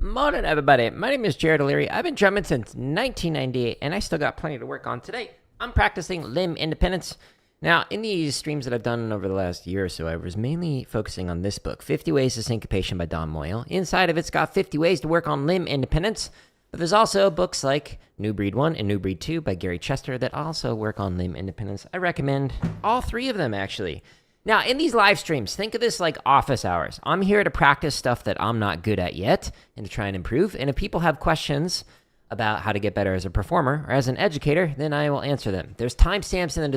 Morning, everybody. My name is Jared O'Leary. I've been drumming since 1998, and I still got plenty to work on today. I'm practicing limb independence. Now, in these streams that I've done over the last year or so, I was mainly focusing on this book, 50 Ways to Syncopation by Don Moyle. Inside of it's got 50 ways to work on limb independence, but there's also books like New Breed 1 and New Breed 2 by Gary Chester that also work on limb independence. I recommend all three of them, actually. Now, in these live streams, think of this like office hours. I'm here to practice stuff that I'm not good at yet and to try and improve. And if people have questions about how to get better as a performer or as an educator, then I will answer them. There's timestamps in the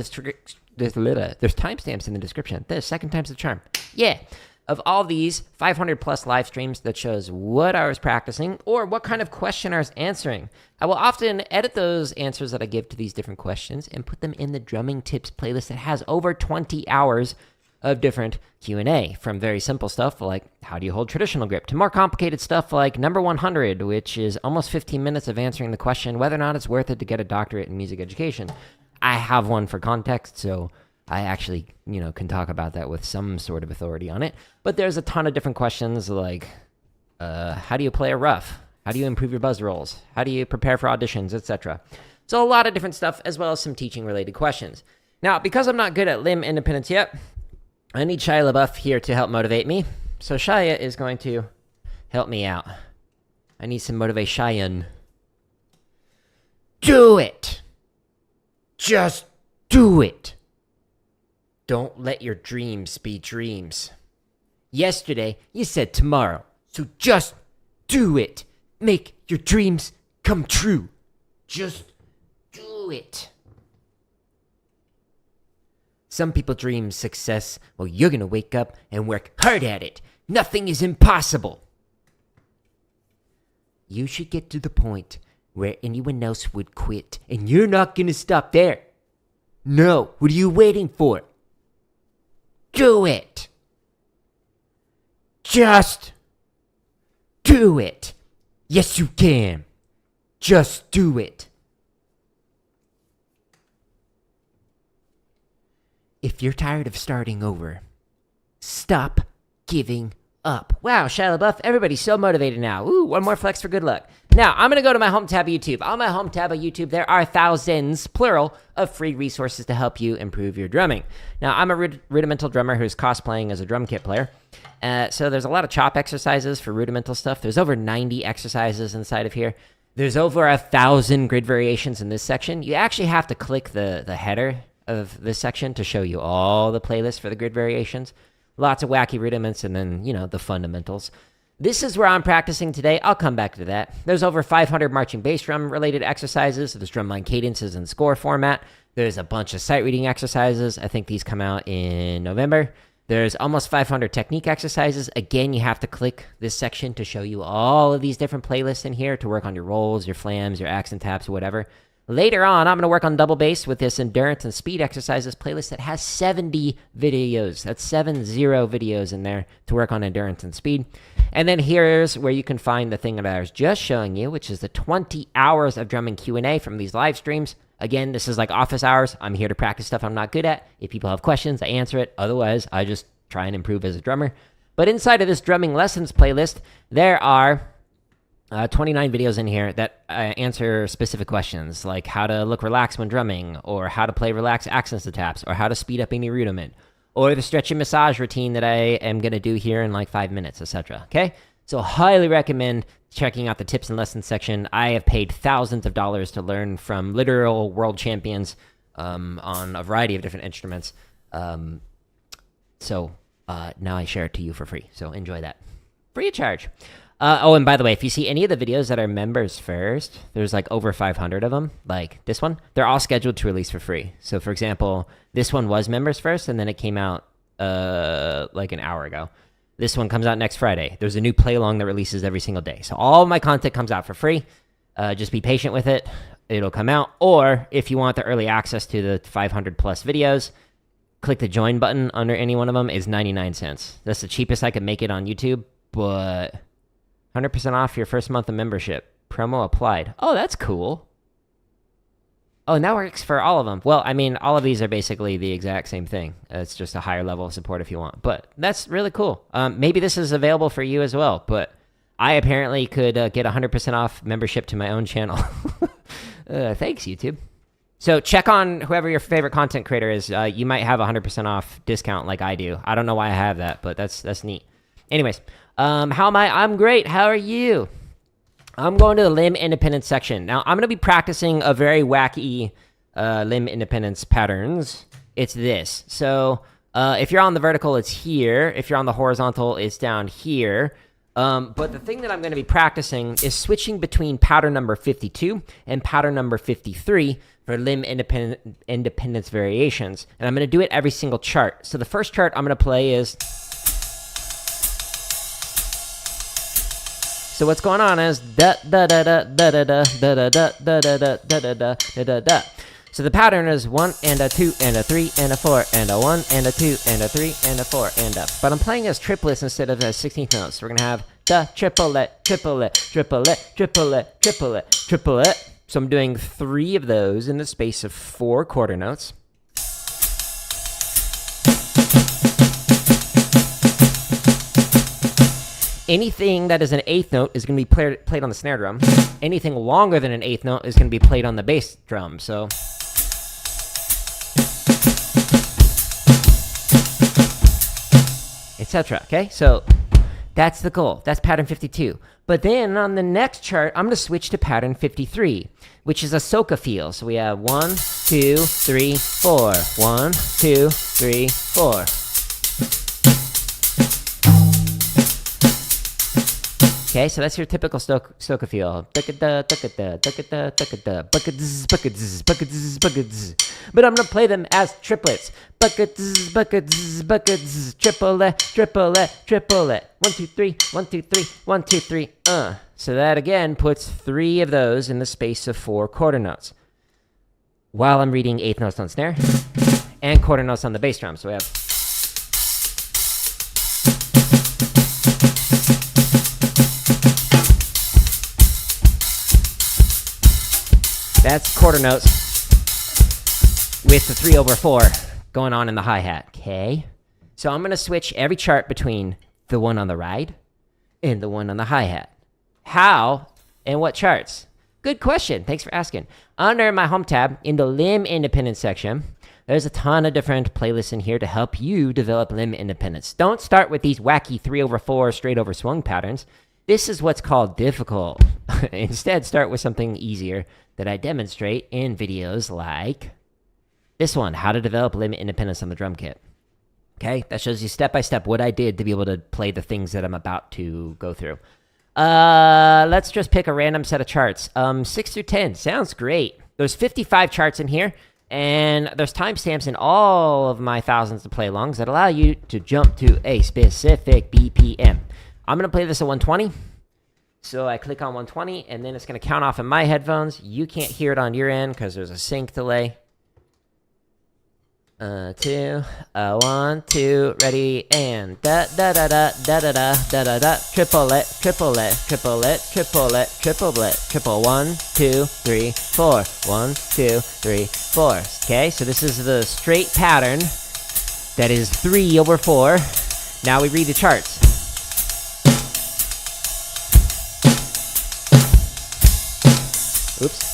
description. The second time's the charm. Yeah. Of all these 500 plus live streams that shows what I was practicing or what kind of question I was answering. I will often edit those answers that I give to these different questions and put them in the drumming tips playlist that has over 20 hours of different Q&A, from very simple stuff like how do you hold traditional grip to more complicated stuff like number 100, which is almost 15 minutes of answering the question whether or not it's worth it to get a doctorate in music education. I have one for context, so I actually, can talk about that with some sort of authority on it. But there's a ton of different questions like how do you play a rough? How do you improve your buzz rolls? How do you prepare for auditions, etc.? So a lot of different stuff as well as some teaching related questions. Now, because I'm not good at limb independence yet, I need Shia LaBeouf here to help motivate me. So Shia is going to help me out. I need some motivation. Do it! Just do it! Don't let your dreams be dreams. Yesterday, you said tomorrow. So just do it. Make your dreams come true. Just do it. Some people dream success. Well, you're going to wake up and work hard at it. Nothing is impossible. You should get to the point where anyone else would quit. And you're not going to stop there. No, what are you waiting for? Do it. Just do it. Yes, you can. Just do it. If you're tired of starting over, stop giving up. Wow, Shia LaBeouf, everybody's so motivated now. Ooh, one more flex for good luck. Now, I'm going to go to my home tab of YouTube. On my home tab of YouTube, there are thousands, plural, of free resources to help you improve your drumming. Now, I'm a rudimental drummer who's cosplaying as a drum kit player. So there's a lot of chop exercises for rudimental stuff. There's over 90 exercises inside of here. There's over 1,000 grid variations in this section. You actually have to click the header of this section to show you all the playlists for the grid variations. Lots of wacky rudiments and then, the fundamentals. This is where I'm practicing today. I'll come back to that. There's over 500 marching bass drum related exercises. There's drumline cadences and score format. There's a bunch of sight reading exercises. I think these come out in November. There's almost 500 technique exercises. Again, you have to click this section to show you all of these different playlists in here to work on your rolls, your flams, your accent taps, or whatever. Later on, I'm going to work on double bass with this endurance and speed exercises playlist that has 70 videos. That's 70 videos in there to work on endurance and speed. And then here's where you can find the thing that I was just showing you, which is the 20 hours of drumming Q&A from these live streams. Again, this is like office hours. I'm here to practice stuff I'm not good at. If people have questions, I answer it. Otherwise, I just try and improve as a drummer. But inside of this drumming lessons playlist, there are 29 videos in here that answer specific questions, like how to look relaxed when drumming, or how to play relaxed accents to taps, or how to speed up any rudiment, or the stretch and massage routine that I am going to do here in like 5 minutes, etc. Okay? So highly recommend checking out the tips and lessons section. I have paid thousands of dollars to learn from literal world champions on a variety of different instruments. So now I share it to you for free. So enjoy that. Free of charge. And by the way, if you see any of the videos that are members first, there's like over 500 of them, like this one, they're all scheduled to release for free. So for example, this one was members first, and then it came out like an hour ago. This one comes out next Friday. There's a new play along that releases every single day. So all my content comes out for free. Just be patient with it. It'll come out. Or if you want the early access to the 500 plus videos, click the join button under any one of them. Is 99 cents. That's the cheapest I could make it on YouTube, but 100% off your first month of membership. Promo applied. Oh, that's cool. Oh, and that works for all of them. Well, I mean, all of these are basically the exact same thing. It's just a higher level of support if you want. But that's really cool. Maybe this is available for you as well. But I apparently could get 100% off membership to my own channel. Thanks, YouTube. So check on whoever your favorite content creator is. You might have 100% off discount like I do. I don't know why I have that, but that's neat. Anyways, how am I? I'm great. How are you? I'm going to the limb independence section. Now, I'm going to be practicing a very wacky limb independence patterns. It's this. So if you're on the vertical, it's here. If you're on the horizontal, it's down here. But the thing that I'm going to be practicing is switching between pattern number 52 and pattern number 53 for limb independence variations. And I'm going to do it every single chart. So the first chart I'm going to play is... So what's going on is da da da da da da da da da da da da da da da da da. So the pattern is 1 and a 2 and a 3 and a 4 and a 1 and a 2 and a 3 and a 4 and a. But I'm playing as triplets instead of as 16th notes. So we're gonna have da triplet, triplet, triplet, triplet, triplet, triplet. So I'm doing 3 of those in the space of 4 quarter notes. Anything that is an 8th note is going to be played on the snare drum. Anything longer than an 8th note is going to be played on the bass drum. So, etc. Okay, so that's the goal. That's pattern 52. But then on the next chart, I'm going to switch to pattern 53, which is a Soca feel. So we have 1, 2, 3, 4. 1, 2, 3, 4. Okay, so that's your typical Soca feel. But I'm gonna play them as triplets. Triplet, triplet, triplet. 1, 2, 3, 1, 2, 3, 1, 2, 3. So that again puts 3 of those in the space of 4 quarter notes. While I'm reading 8th notes on snare and quarter notes on the bass drum. So we have. That's quarter notes with the 3/4 going on in the hi-hat, okay? So I'm going to switch every chart between the one on the right and the one on the hi-hat. How and what charts? Good question. Thanks for asking. Under my home tab, in the limb independence section, there's a ton of different playlists in here to help you develop limb independence. Don't start with these wacky 3/4 straight over swung patterns. This is what's called difficult. Instead, start with something easier that I demonstrate in videos like this one, how to develop limb independence on the drum kit. Okay, that shows you step by step what I did to be able to play the things that I'm about to go through. Let's just pick a random set of charts. 6 through 10, sounds great. There's 55 charts in here, and there's timestamps in all of my thousands of play alongs that allow you to jump to a specific BPM. I'm going to play this at 120. So I click on 120, and then it's going to count off in my headphones. You can't hear it on your end because there's a sync delay. 2, 1, 2, ready, and da da da da da da da da da da. Triplet, triplet, triplet, triplet, triplet, triple 1, 2, 3, 4. 1, 2, 3, 4. Okay, so this is the straight pattern that is 3/4. Now we read the charts. Oops.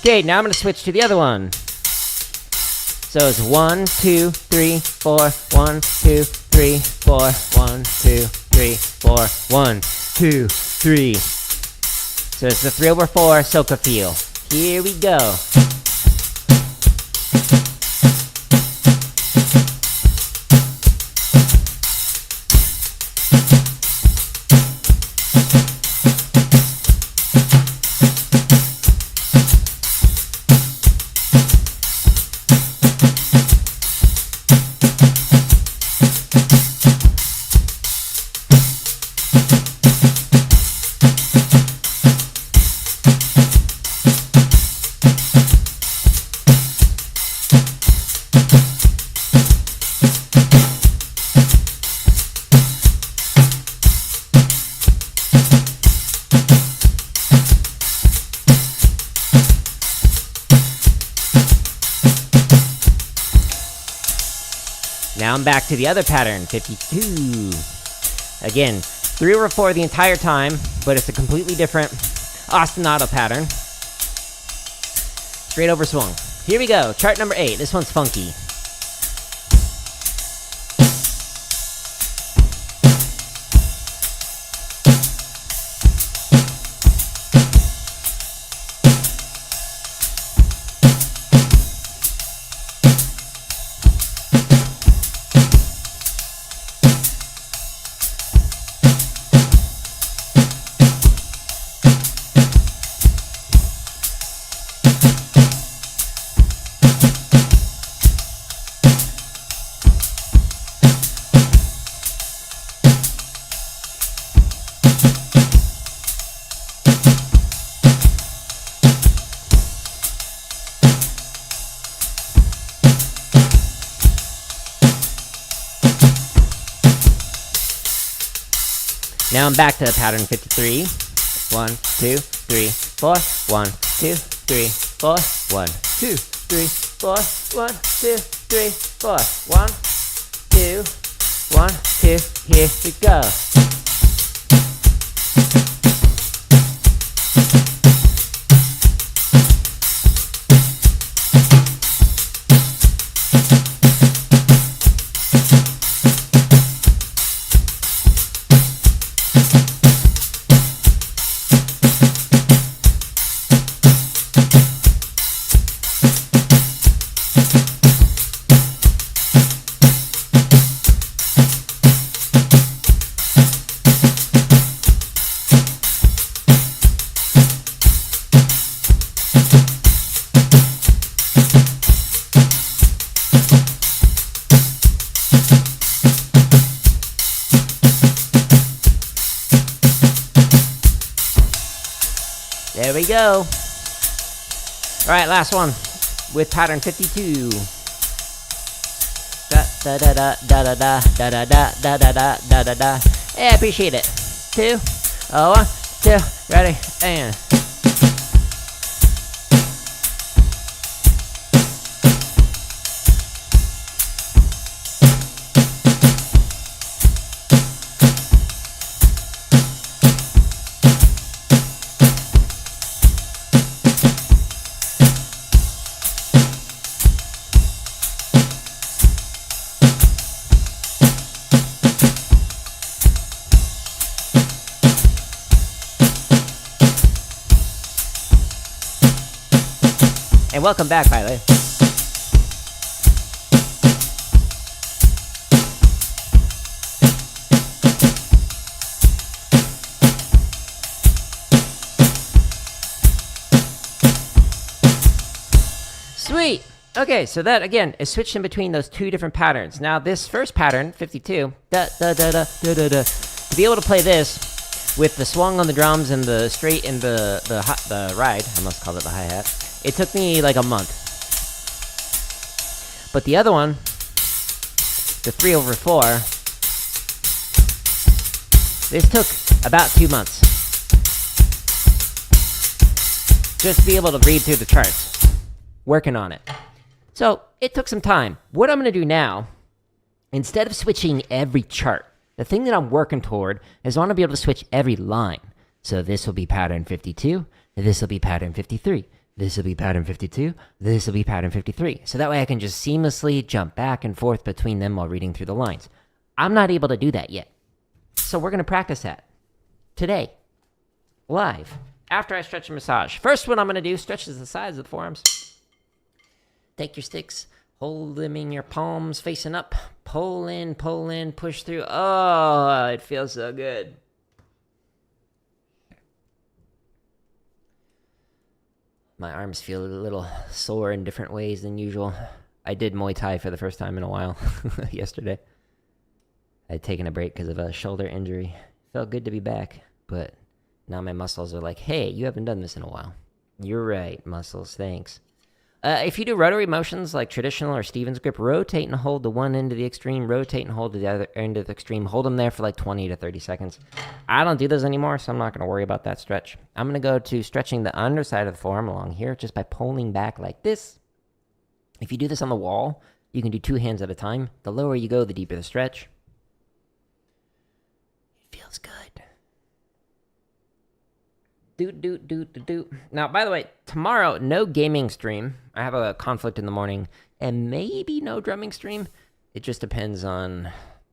Okay, now I'm going to switch to the other one. So it's 1, 2, 3, 4, 1, 2, 3, 4, 1, 2, 3, 4, 1, 2, 3. So it's the 3/4 Soca feel. Here we go. Now I'm back to the other pattern, 52. Again, 3 over 4 the entire time, but it's a completely different ostinato pattern. Straight over swung. Here we go, chart number 8. This one's funky. Now I'm back to pattern 53. 1, 2, 3, 4. 1, 2, 3, 4. 1, 2, 3, 4. 1, 2, 3, 4. 1, 2, 1, 2. Here we go. There we go. Alright, last one with pattern 52. Da da da da da da da da da da da da da da da. Yeah, I appreciate it. 2, 1, 2, ready, and and welcome back, by the way. Sweet! Okay, so that, again, is switched in between those two different patterns. Now, this first pattern, 52, to be able to play this with the swung on the drums and the straight and the ride, I must call it the hi-hat, it took me like a month. But the other one, the 3 over 4, this took about 2 months. Just to be able to read through the charts. Working on it. So, it took some time. What I'm going to do now, instead of switching every chart, the thing that I'm working toward is I want to be able to switch every line. So this will be pattern 52, this will be pattern 53. This will be pattern 52. This will be pattern 53. So that way I can just seamlessly jump back and forth between them while reading through the lines. I'm not able to do that yet. So we're going to practice that today, live, after I stretch and massage. First, what I'm going to do, stretches the sides of the forearms. Take your sticks, hold them in your palms facing up. Pull in, push through. Oh, it feels so good. My arms feel a little sore in different ways than usual. I did Muay Thai for the first time in a while yesterday. I had taken a break because of a shoulder injury. Felt good to be back, but now my muscles are like, hey, you haven't done this in a while. You're right, muscles, thanks. If you do rotary motions like traditional or Stevens grip, rotate and hold the one end of the extreme, rotate and hold the other end of the extreme. Hold them there for like 20 to 30 seconds. I don't do those anymore, so I'm not going to worry about that stretch. I'm going to go to stretching the underside of the forearm along here just by pulling back like this. If you do this on the wall, You can do 2 hands at a time. The lower you go, the deeper the stretch. It feels good. Now, by the way, tomorrow, no gaming stream. I have a conflict in the morning, and maybe no drumming stream. It just depends on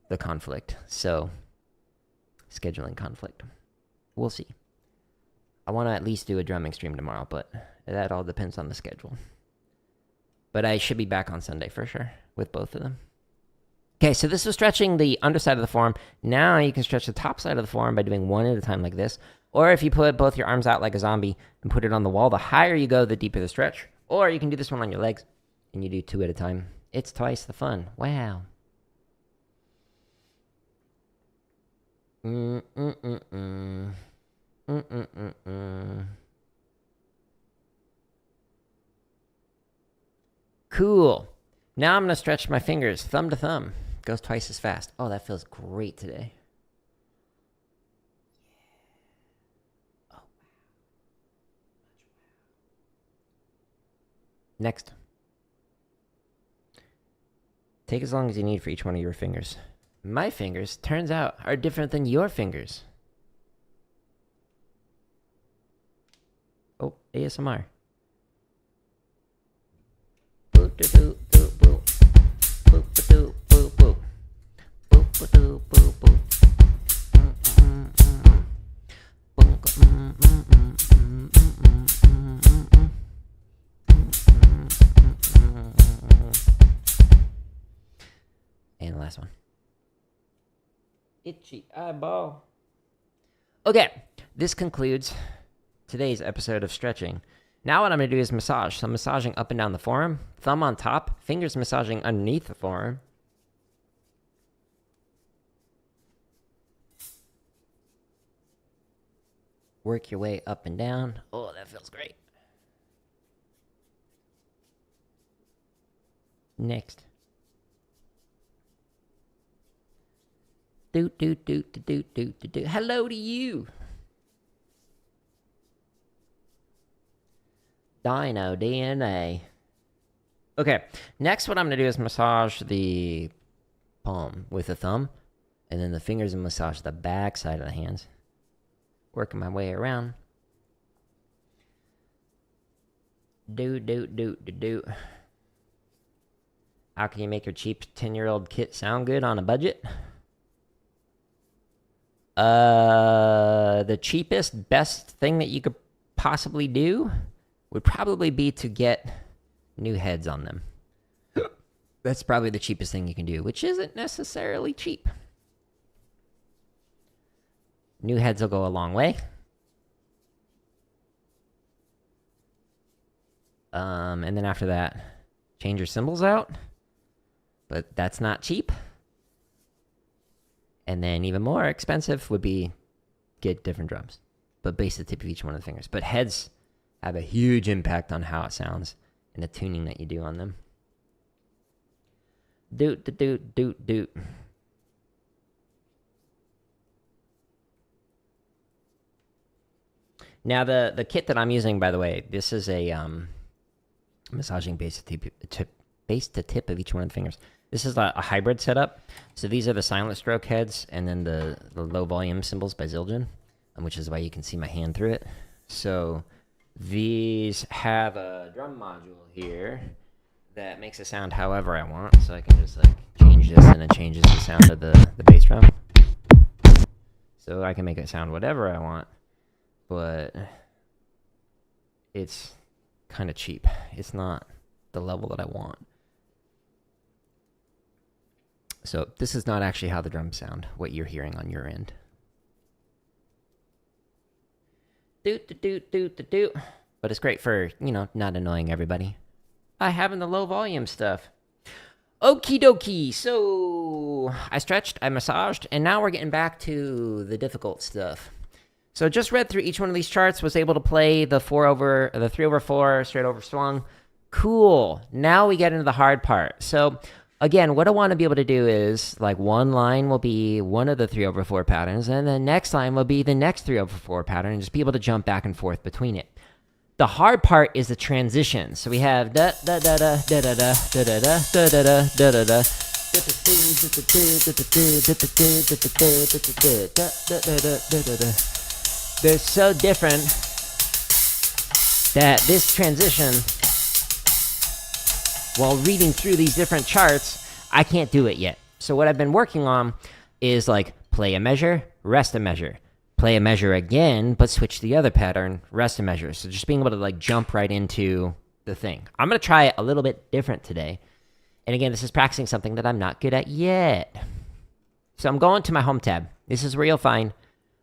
the conflict. So, scheduling conflict. We'll see. I want to at least do a drumming stream tomorrow, but that all depends on the schedule. But I should be back on Sunday for sure with both of them. Okay, so this was stretching the underside of the forearm. Now you can stretch the top side of the forearm by doing 1 at a time like this. Or if you put both your arms out like a zombie and put it on the wall, the higher you go, the deeper the stretch. Or you can do this one on your legs and you do 2 at a time. It's twice the fun. Wow. Cool. Now I'm going to stretch my fingers thumb to thumb. Goes twice as fast. Oh, that feels great today. Oh. Next. Take as long as you need for each one of your fingers. My fingers, turns out, are different than your fingers. Oh, ASMR. And the last one. Itchy eyeball. Okay, this concludes today's episode of stretching. Now what I'm going to do is massage. So I'm massaging up and down the forearm, thumb on top, fingers massaging underneath the forearm. Work your way up and down. Oh, that feels great. Next. Hello to you. Dino DNA. Okay, next what I'm going to do is massage the palm with the thumb, and then the fingers and massage the back side of the hands. Working my way around. How can you make your cheap 10-year-old kit sound good on a budget? The cheapest, best thing that you could possibly do would probably be to get new heads on them. That's probably the cheapest thing you can do, which isn't necessarily cheap. New heads will go a long way. And then after that, change your cymbals out. But that's not cheap. And then even more expensive would be get different drums. But bass the tip of each one of the fingers. But heads have a huge impact on how it sounds and the tuning that you do on them. Doot. Now the kit that I'm using, by the way, this is a massaging bass to tip of each one of the fingers. This is a hybrid setup. So these are the silent stroke heads and then the low volume cymbals by Zildjian, which is why you can see my hand through it. So these have a drum module here that makes it sound however I want. So I can just like change this and it changes the sound of the bass drum. So I can make it sound whatever I want, but it's kind of cheap. It's not the level that I want. So this is not actually how the drums sound, what you're hearing on your end. But it's great for, not annoying everybody by having the low volume stuff. Okie dokie. So I stretched, I massaged, and now we're getting back to the difficult stuff. So just read through each one of these charts, was able to play the 3/4 straight over swung. Cool. Now we get into the hard part. So again, what I want to be able to do is, like, one line will be one of the 3/4 patterns, and the next line will be the next 3/4 pattern, and just be able to jump back and forth between it. The hard part is the transition. So we have da da da da da da da da da da da da da da da. They're so different that this transition, while reading through these different charts, I can't do it yet. So what I've been working on is like play a measure, rest a measure, play a measure again, but switch the other pattern, rest a measure. So just being able to like jump right into the thing. I'm going to try it a little bit different today. And again, this is practicing something that I'm not good at yet. So I'm going to my home tab. This is where you'll find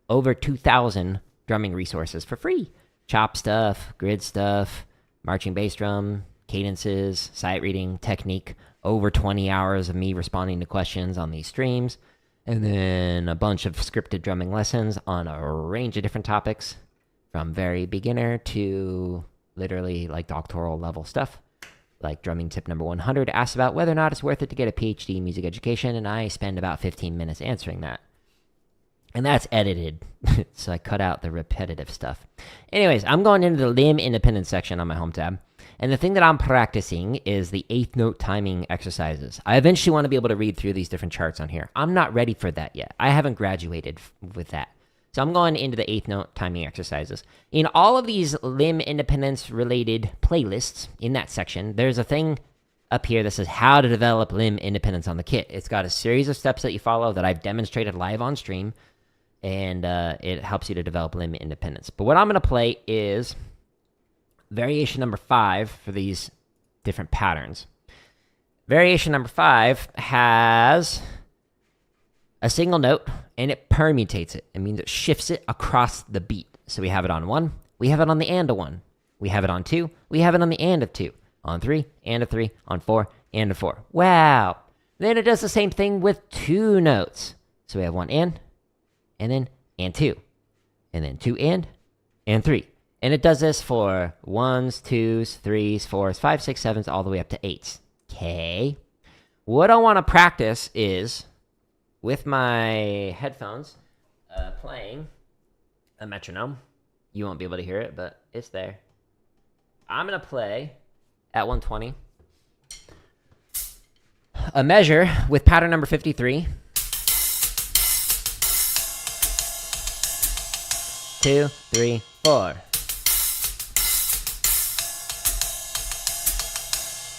over 2,000 drumming resources for free. Chop stuff, grid stuff, marching bass drum, cadences, sight reading, technique, over 20 hours of me responding to questions on these streams, and then a bunch of scripted drumming lessons on a range of different topics, from very beginner to literally like doctoral level stuff. Like drumming tip number 100 asks about whether or not it's worth it to get a PhD in music education, and I spend about 15 minutes answering that. And that's edited, so I cut out the repetitive stuff. Anyways, I'm going into the limb independence section on my home tab. And the thing that I'm practicing is the eighth note timing exercises. I eventually want to be able to read through these different charts on here. I'm not ready for that yet. I haven't graduated with that. So I'm going into the eighth note timing exercises. In all of these limb independence related playlists in that section, there's a thing up here that says how to develop limb independence on the kit. It's got a series of steps that you follow that I've demonstrated live on stream. And it helps you to develop limb independence. But what I'm going to play is variation number 5 for these different patterns. Variation number 5 has a single note, and it permutates it. It means it shifts it across the beat. So we have it on 1, we have it on the and of 1, we have it on 2, we have it on the and of 2, on 3, and of 3, on 4, and of 4. Wow! Then it does the same thing with 2 notes. So we have 1 and then and 2, and then 2 and 3. And it does this for 1s, 2s, 3s, 4s, 5s, 6s, 7s, all the way up to 8s. Okay. What I want to practice is, with my headphones, playing a metronome. You won't be able to hear it, but it's there. I'm going to play at 120 a measure with pattern number 53. 2, 3, 4.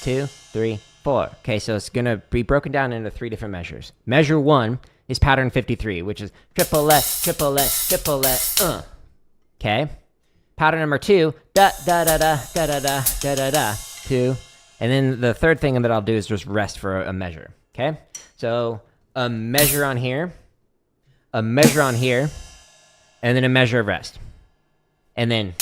2, 3, 4. Okay, so it's going to be broken down into 3 different measures. Measure 1 is pattern 53, which is triplet, triplet, triplet, Okay. Pattern number 2, da da da da da da da da da da. 2. And then the third thing that I'll do is just rest for a measure. Okay? So a measure on here, a measure on here, and then a measure of rest. And then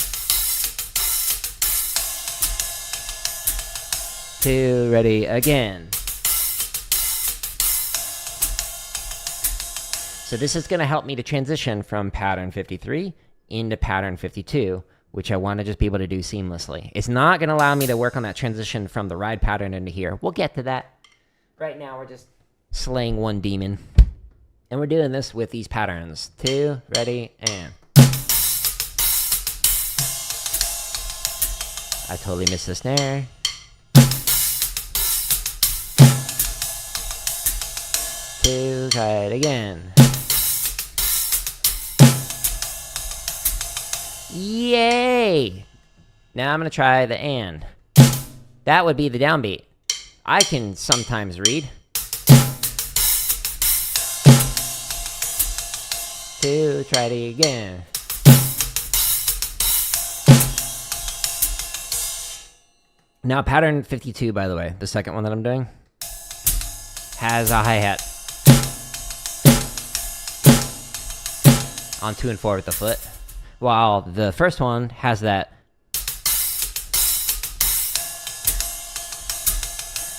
2, ready, again. So this is going to help me to transition from pattern 53 into pattern 52, which I want to just be able to do seamlessly. It's not going to allow me to work on that transition from the ride pattern into here. We'll get to that. Right now, we're just slaying one demon. And we're doing this with these patterns. 2, ready, and. I totally missed the snare. Two, try it again. Yay! Now I'm going to try the and. That would be the downbeat. I can sometimes read. 2, try it again. Now pattern 52, by the way, the second one that I'm doing, has a hi-hat on 2 and 4 with the foot, while the first one has that.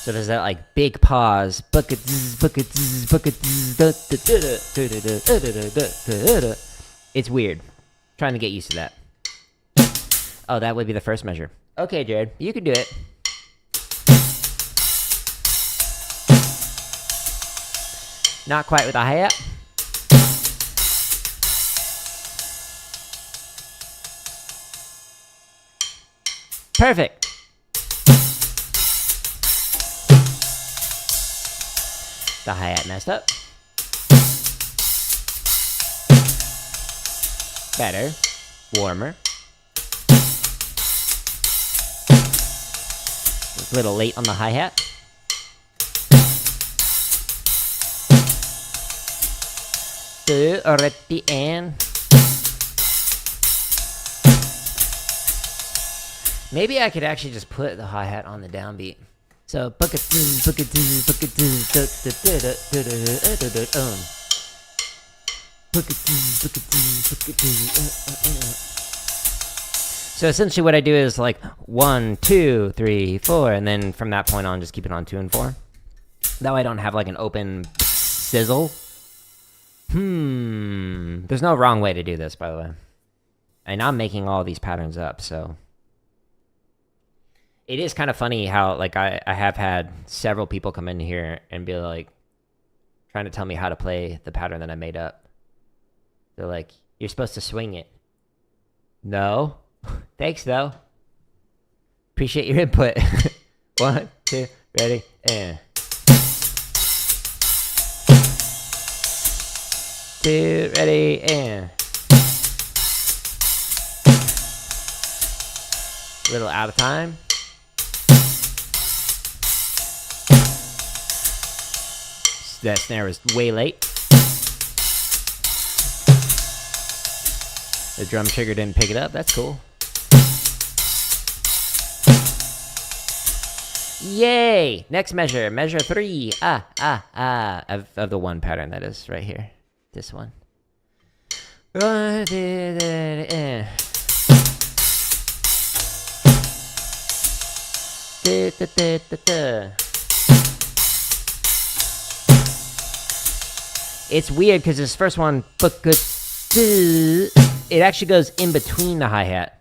So there's that like big pause. It's weird. Trying to get used to that. Oh, that would be the first measure. Okay, Jared, you can do it. Not quite with a hi-hat. Perfect. The hi-hat messed up. Better. Warmer. A little late on the hi-hat. Already and maybe I could actually just put the hi-hat on the downbeat. So so essentially what I do is like 1, 2, 3, 4, and then from that point on just keep it on 2 and 4. That way I don't have like an open sizzle. There's no wrong way to do this, by the way. And I'm making all these patterns up, so it is kind of funny how like I have had several people come in here and be like trying to tell me how to play the pattern that I made up. They're like, you're supposed to swing it. No. Thanks though. Appreciate your input. 1, 2, ready, and 2, ready, and a little out of time. That snare was way late. The drum trigger didn't pick it up. That's cool. Yay! Next measure. Measure 3. Of the one pattern that is right here. This one. It's weird because this first one, it actually goes in between the hi-hat.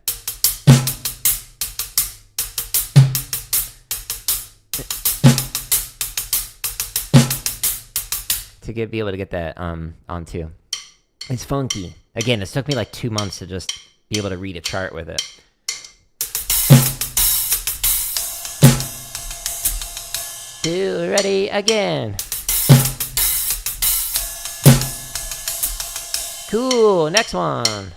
To be able to get that on too. It's funky. Again, it took me like 2 months to just be able to read a chart with it. Ready again. Cool, next one.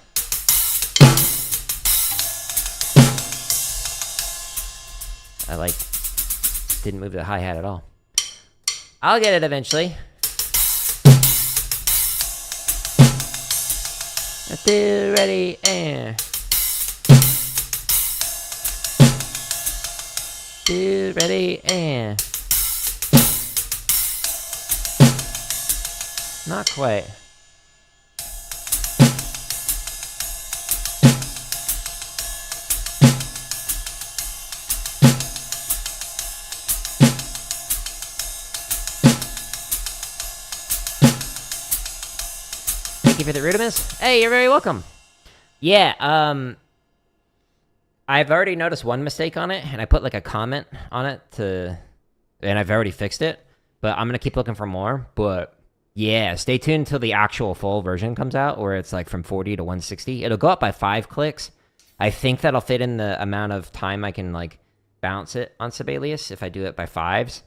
I like didn't move the hi-hat at all. I'll get it eventually. Ready, and ready, and not quite. Thank you for the rudiments. Hey, you're very welcome. Yeah, I've already noticed one mistake on it, and I put like a comment on it and I've already fixed it, but I'm gonna keep looking for more. But yeah, stay tuned until the actual full version comes out, where it's like from 40 to 160. It'll go up by 5 clicks. I think that'll fit in the amount of time I can like bounce it on Sibelius if I do it by 5s.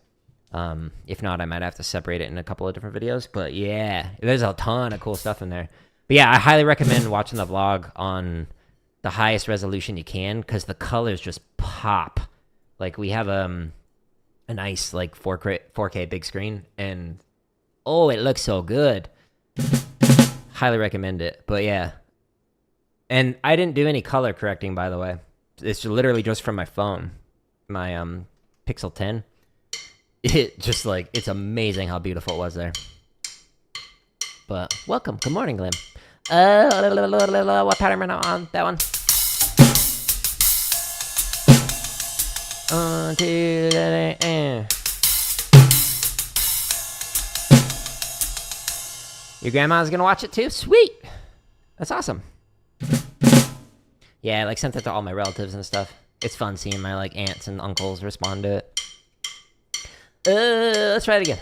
If not, I might have to separate it in a couple of different videos. But yeah, there's a ton of cool stuff in there. But yeah, I highly recommend watching the vlog on the highest resolution you can, because the colors just pop. Like we have a nice like 4K big screen, and oh, it looks so good. Highly recommend it. But yeah, and I didn't do any color correcting, by the way. It's literally just from my phone, my Pixel 10. It just like, it's amazing how beautiful it was there. But welcome. Good morning, Glenn. What pattern am I on? That one. 1, 2, 3, Your grandma's gonna watch it too? Sweet! That's awesome. Yeah, I like sent it to all my relatives and stuff. It's fun seeing my like aunts and uncles respond to it. Let's try it again.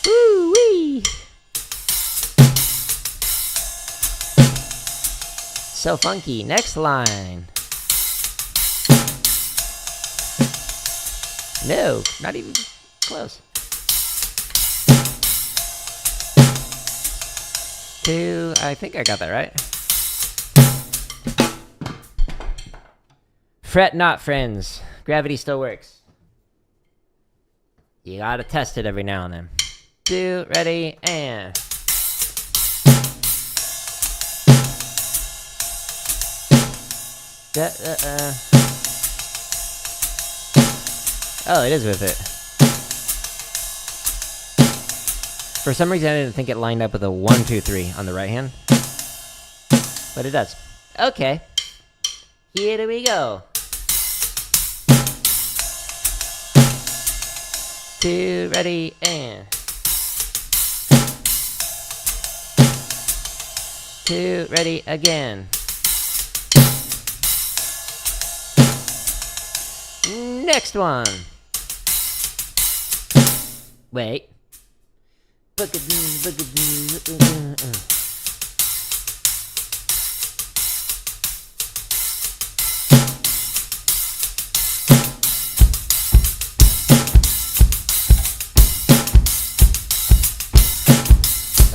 Woo-wee! So funky. Next line. No, not even close. 2, I think I got that right. Fret not, friends. Gravity still works. You gotta test it every now and then. 2, ready, and... Oh, it is with it. For some reason, I didn't think it lined up with a 1, 2, 3 on the right hand. But it does. Okay. Here we go. 2, ready, and... 2, ready, again. Next one. Wait.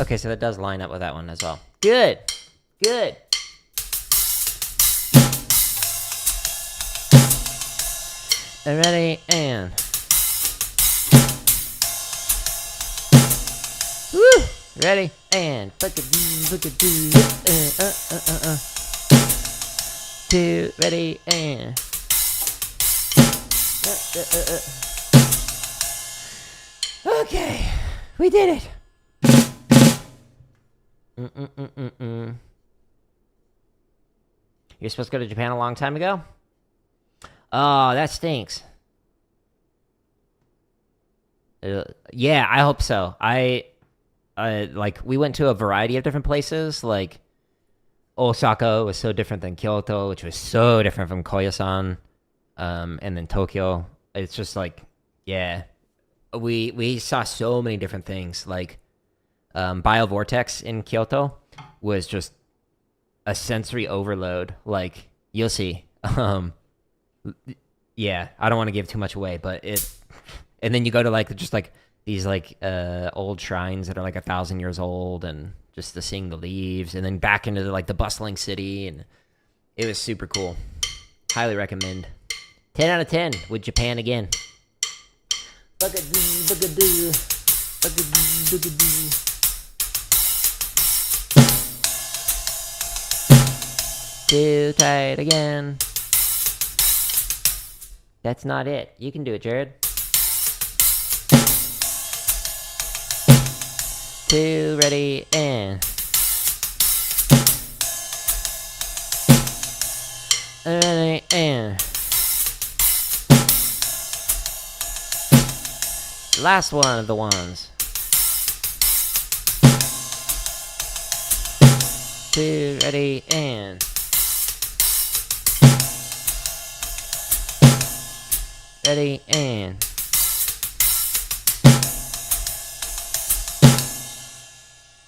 Okay, so that does line up with that one as well. Good. Good. Ready, and... Woo! Ready, and... 2, ready, and... Okay, we did it! You're supposed to go to Japan a long time ago? Oh, that stinks. Yeah, I hope so. Like, we went to a variety of different places. Like, Osaka was so different than Kyoto, which was so different from Koyasan. And then Tokyo. It's just like, yeah. We saw so many different things. Like, Biovortex in Kyoto was just a sensory overload. Like, you'll see. Yeah, I don't want to give too much away, but it... And then you go to, like, just, like, these, like, old shrines that are, like, 1,000 years old, and just to seeing the leaves, and then back into, like, the bustling city, and it was super cool. Highly recommend. 10 out of 10 with Japan again. Bug-a-doo, bug-a-doo, bug-a-doo, bug-a-doo. Too tight again. That's not it. You can do it, Jared. 2, ready, and... Ready, and... Last one of the ones. 2, ready, and... Ready, and...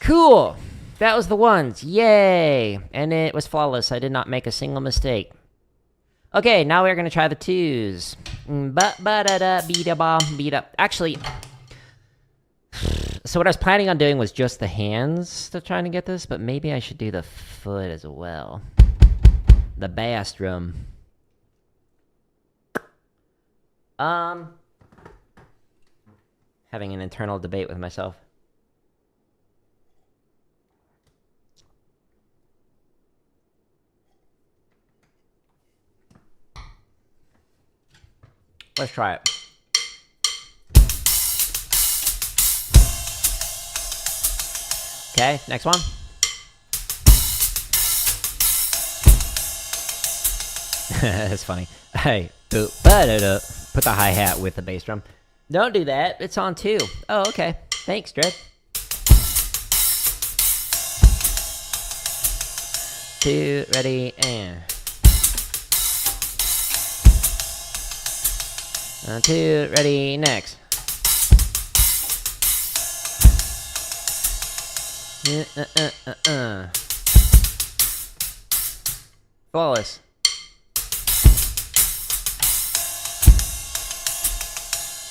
Cool! That was the ones. Yay! And it was flawless. I did not make a single mistake. Okay, now we're gonna try the twos. Actually, so what I was planning on doing was just the hands to try and get this, but maybe I should do the foot as well. The bass drum. Having an internal debate with myself. Let's try it. Okay, next one. That's funny. Hey, put the hi-hat with the bass drum. Don't do that. It's on 2. Oh, okay. Thanks, Dread. 2, ready, and... 2, ready, next. Flawless.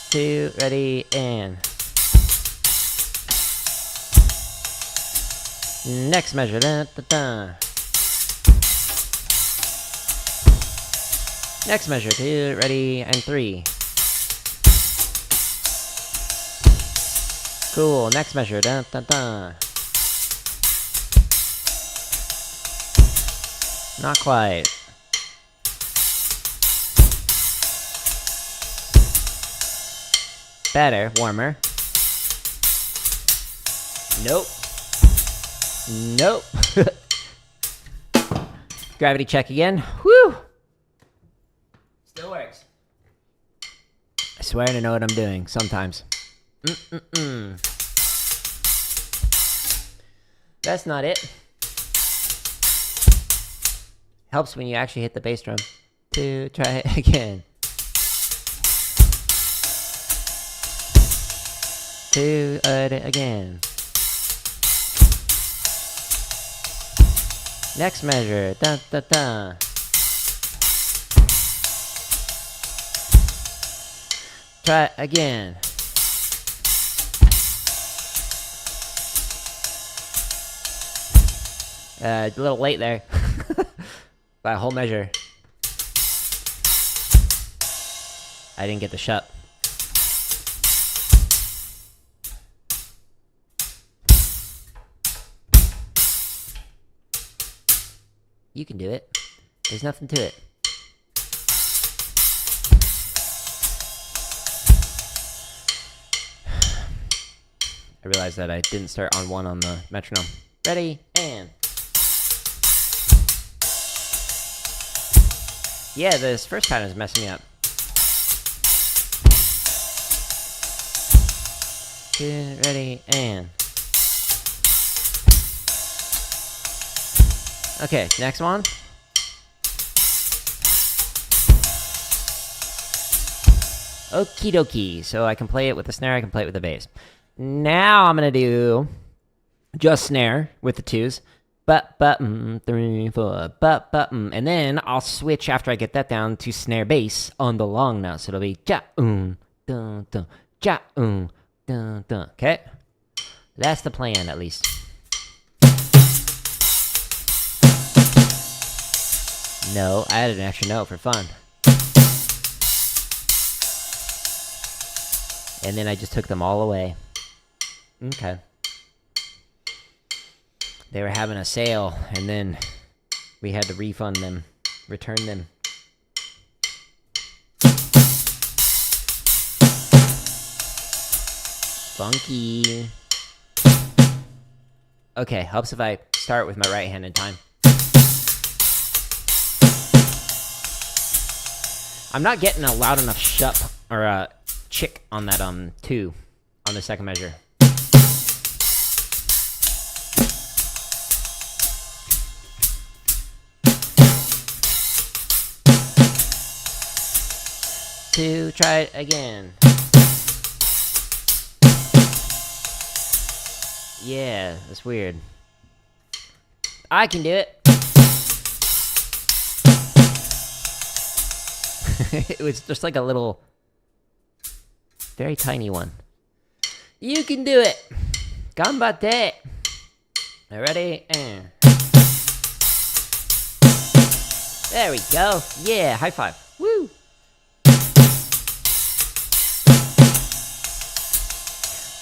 Two, ready, and next measure. Da, da, da. Next measure. Two, ready, and three. Cool. Next measure. Da, da, da. Not quite. Better. Warmer. Nope. Nope. Gravity check again. Whew. Still works. I swear to know what I'm doing sometimes. That's not it. Helps when you actually hit the bass drum. Two, try it again. Two, again. Next measure. Da da da. Try it again. A little late there. By a whole measure. I didn't get the shup. You can do it. There's nothing to it. I realized that I didn't start on one on the metronome. Ready, and... Yeah, this first pattern is messing me up. Good, ready, and... Okay, next one. Okie dokie. So I can play it with the snare, I can play it with the bass. Now I'm gonna do just snare with the twos. But, 3, 4, but, and then I'll switch after I get that down to snare bass on the long note. So it'll be ja, dun, dun, ja, dun, dun. Okay? That's the plan, at least. No, I added an extra note for fun. And then I just took them all away. Okay. They were having a sale, and then we had to refund them, return them. Funky. Okay, helps if I start with my right hand in time. I'm not getting a loud enough shup or a chick on that 2 on the second measure. Two, try it again. Yeah, that's weird. I can do it. It was just like a little, very tiny one. You can do it. Gambate. Ready? And there we go. Yeah, high five. Woo.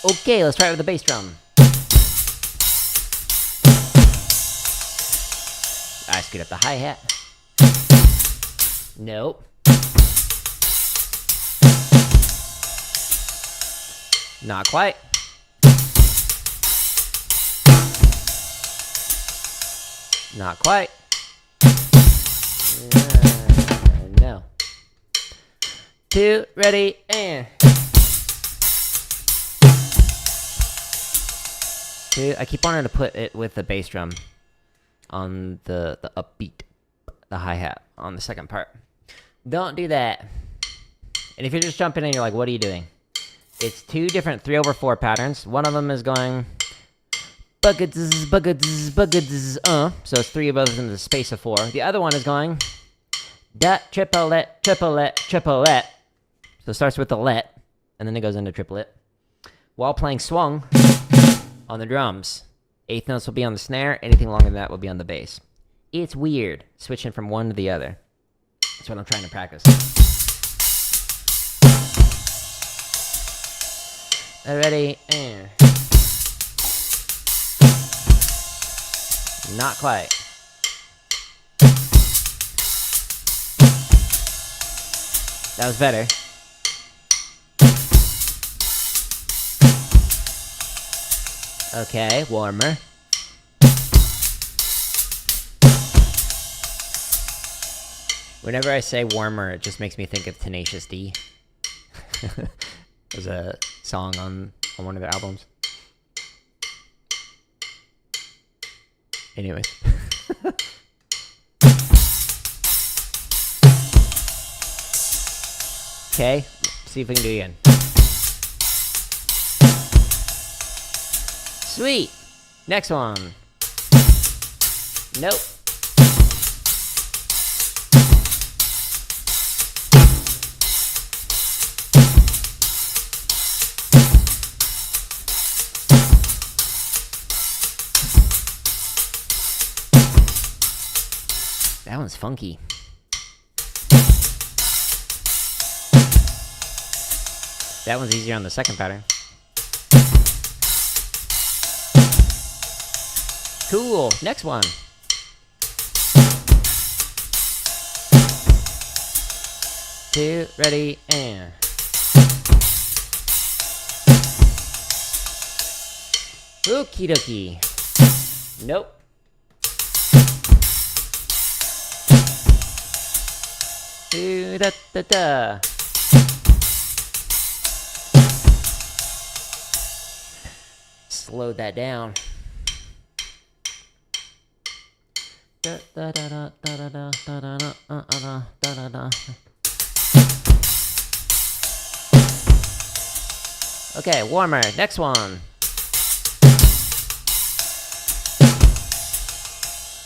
Okay, let's try it with the bass drum. I screwed up the hi-hat. Nope. Not quite. Not quite. No. Two, ready, and... Two, I keep wanting to put it with the bass drum on the upbeat, the hi-hat on the second part. Don't do that. And if you're just jumping in, you're like, what are you doing? It's 2 different 3/4 patterns. One of them is going buggeds, buggeds, buggeds, So it's 3 of those in the space of 4. The other one is going da, triplet, triplet, triplet. So it starts with the let, and then it goes into triplet. While playing swung on the drums. 8th notes will be on the snare. Anything longer than that will be on the bass. It's weird, switching from one to the other. That's what I'm trying to practice. Ready, and... Not quite. That was better. Okay, warmer. Whenever I say warmer, it just makes me think of Tenacious D. There's a song on one of their albums. Anyways. Okay, see if we can do it again. Sweet! Next one. Nope. That one's funky. That one's easier on the second pattern. Cool. Next one. Two, ready, and... Okie dokie. Nope. Da da da. Slow that down. Da da da da da da da da da da da. Okay, warmer. Next one.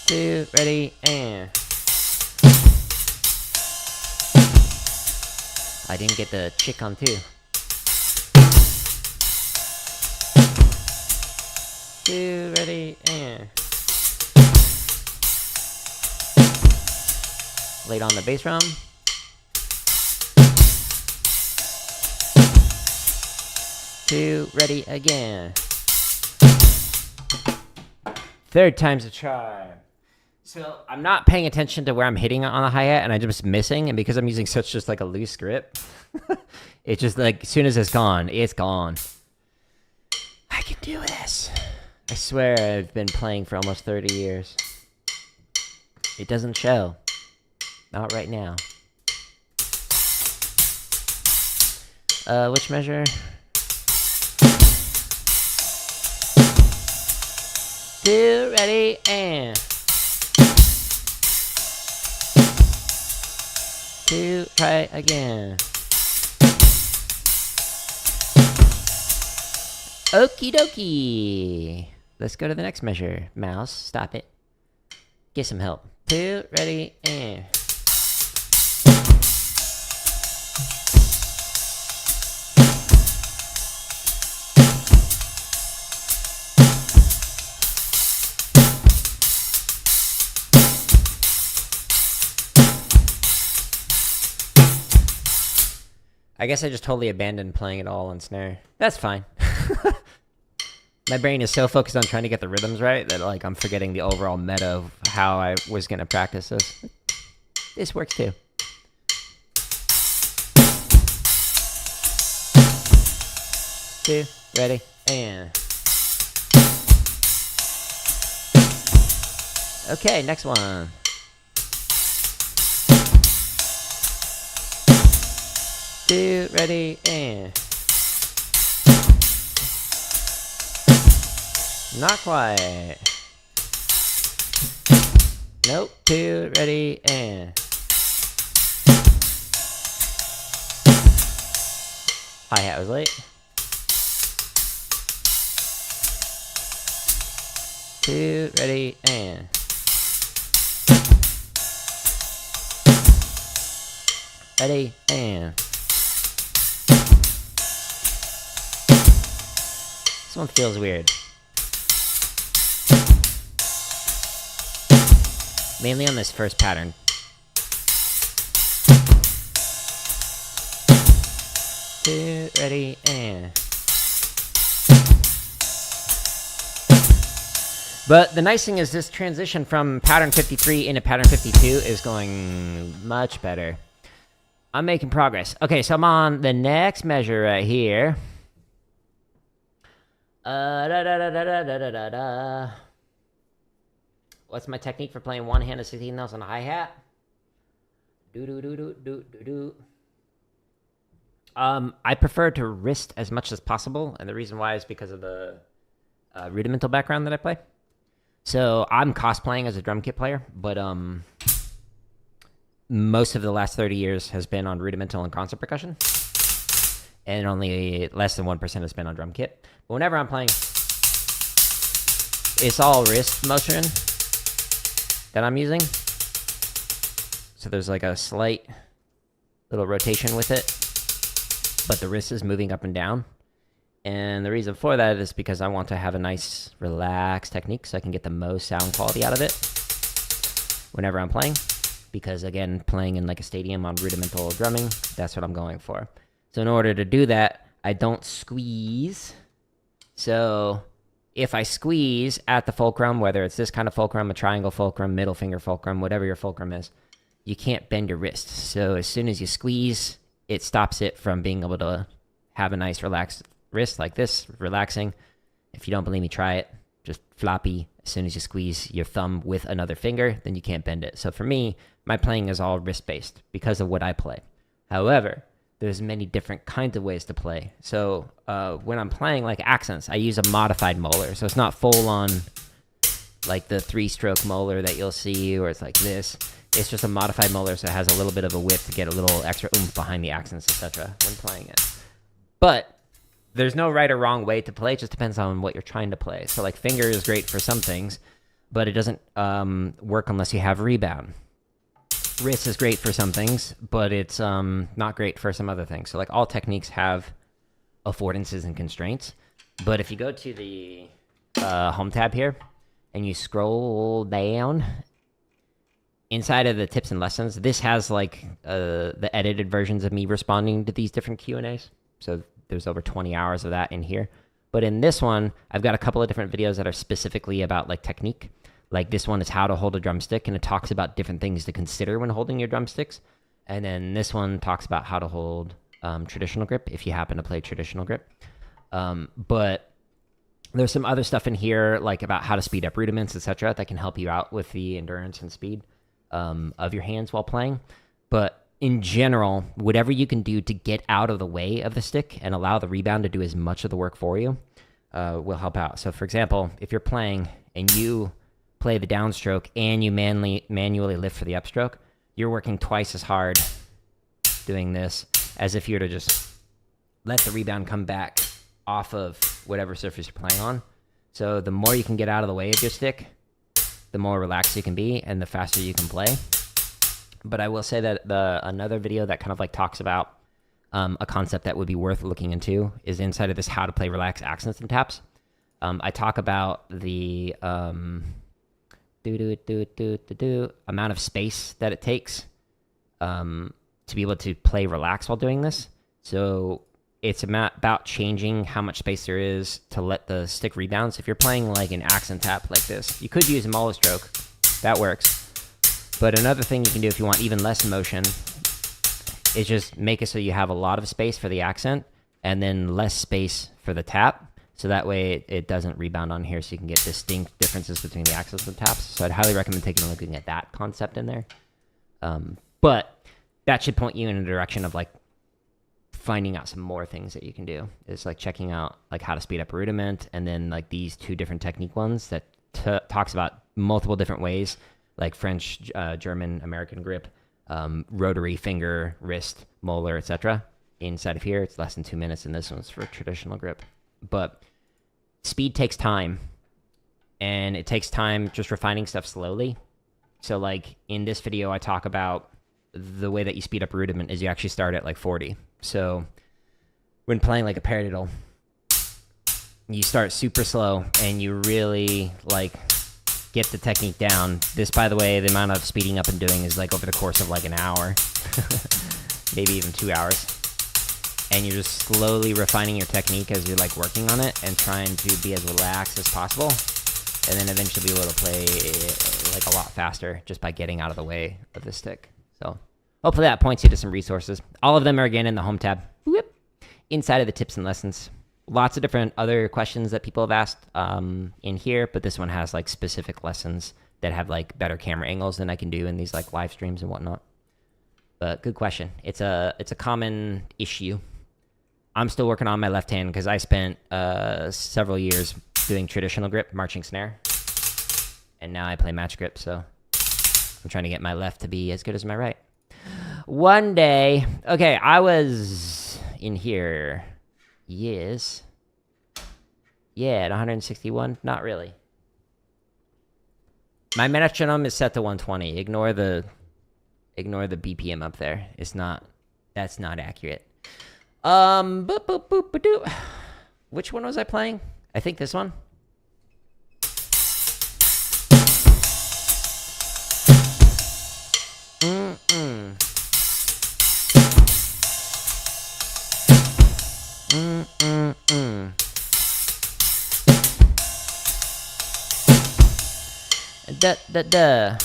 2, ready, and... I didn't get the chick on 2. 2, ready, and... Laid on the bass drum. Two, ready, again. Third time's a charm. So I'm not paying attention to where I'm hitting on the hi-hat, and I'm just missing, and because I'm using such just like a loose grip, it's just like, as soon as it's gone, it's gone. I can do this. I swear I've been playing for almost 30 years. It doesn't show. Not right now. Which measure? 2, ready, and... 2, try again. Okie dokie. Let's go to the next measure. Mouse, stop it. Get some help. 2, ready, and... I guess I just totally abandoned playing it all on snare. That's fine. My brain is so focused on trying to get the rhythms right that like I'm forgetting the overall meta of how I was gonna practice this. This works too. Two, ready, and... Okay, next one. 2, ready, and... Not quite. Nope. 2, ready, and... Hi-hat was late. 2, ready, and. Ready, and. This one feels weird. Mainly on this first pattern. Two, ready, and. But the nice thing is this transition from pattern 53 into pattern 52 is going much better. I'm making progress. Okay, so I'm on the next measure right here. What's my technique for playing one hand of 16 notes on a hi-hat? I prefer to wrist as much as possible, and the reason why is because of the rudimental background that I play. So I'm cosplaying as a drum kit player, but most of the last 30 years has been on rudimental and concert percussion, and only less than 1% has been on drum kit. But whenever I'm playing, it's all wrist motion that I'm using. So there's like a slight little rotation with it, but the wrist is moving up and down. And the reason for that is because I want to have a nice, relaxed technique so I can get the most sound quality out of it whenever I'm playing. Because, again, playing in like a stadium on rudimental drumming, that's what I'm going for. So in order to do that, I don't squeeze. So if I squeeze at the fulcrum, whether it's this kind of fulcrum, a triangle fulcrum, middle finger fulcrum, whatever your fulcrum is, you can't bend your wrist. So as soon as you squeeze, it stops it from being able to have a nice relaxed wrist like this, relaxing. If you don't believe me, try it. Just floppy. As soon as you squeeze your thumb with another finger, then you can't bend it. So for me, my playing is all wrist-based because of what I play. However, there's many different kinds of ways to play. So when I'm playing like accents, I use a modified molar. So it's not full-on like the 3-stroke molar that you'll see, or it's like this. It's just a modified molar, so it has a little bit of a width to get a little extra oomph behind the accents, etc. when playing it. But there's no right or wrong way to play. It just depends on what you're trying to play. So like finger is great for some things, but it doesn't work unless you have rebound. Wrist is great for some things, but it's not great for some other things. So like all techniques have affordances and constraints. But if you go to the home tab here and you scroll down inside of the tips and lessons, this has like the edited versions of me responding to these different Q&As. So there's over 20 hours of that in here. But in this one, I've got a couple of different videos that are specifically about like technique. Like this one is how to hold a drumstick, and it talks about different things to consider when holding your drumsticks. And then this one talks about how to hold traditional grip if you happen to play traditional grip. But there's some other stuff in here like about how to speed up rudiments, etc. that can help you out with the endurance and speed of your hands while playing. But in general, whatever you can do to get out of the way of the stick and allow the rebound to do as much of the work for you will help out. So for example, if you're playing and you play the downstroke and you manually lift for the upstroke, you're working twice as hard doing this as if you were to just let the rebound come back off of whatever surface you're playing on. So the more you can get out of the way of your stick, the more relaxed you can be and the faster you can play. But I will say that another video that kind of like talks about a concept that would be worth looking into is inside of this how to play relaxed accents and taps. I talk about the amount of space that it takes to be able to play relax while doing this. So it's about changing how much space there is to let the stick rebound. So if you're playing like an accent tap like this, you could use a molar stroke. That works. But another thing you can do if you want even less motion is just make it so you have a lot of space for the accent and then less space for the tap. So that way it doesn't rebound on here, so you can get distinct differences between the accents and taps. So I'd highly recommend taking a look at that concept in there. But that should point you in a direction of like finding out some more things that you can do. It's like checking out like how to speed up a rudiment, and then like these two different technique ones that talks about multiple different ways, like French, German, American grip, rotary, finger, wrist, molar, etc. Inside of here, it's less than 2 minutes, and this one's for traditional grip. But speed takes time, and it takes time just refining stuff slowly. So like in this video, I talk about the way that you speed up rudiment is you actually start at like 40. So when playing like a paradiddle, you start super slow and you really like get the technique down. This, by the way, the amount of speeding up and doing is like over the course of like an hour, maybe even 2 hours. And you're just slowly refining your technique as you're like working on it and trying to be as relaxed as possible. And then eventually be able to play like a lot faster just by getting out of the way of the stick. So hopefully that points you to some resources. All of them are again in the home tab. Whoop. Inside of the tips and lessons. Lots of different other questions that people have asked in here, but this one has like specific lessons that have like better camera angles than I can do in these like live streams and whatnot. But good question. It's a common issue. I'm still working on my left hand because I spent several years doing traditional grip, marching snare, and now I play match grip, so I'm trying to get my left to be as good as my right. One day, okay, I was in here, yes, yeah, at 161, not really. My metronome is set to 120. Ignore the BPM up there. It's not, that's not accurate. Boop, boop, boop, boop, doo. Which one was I playing? I think this one. Da da da.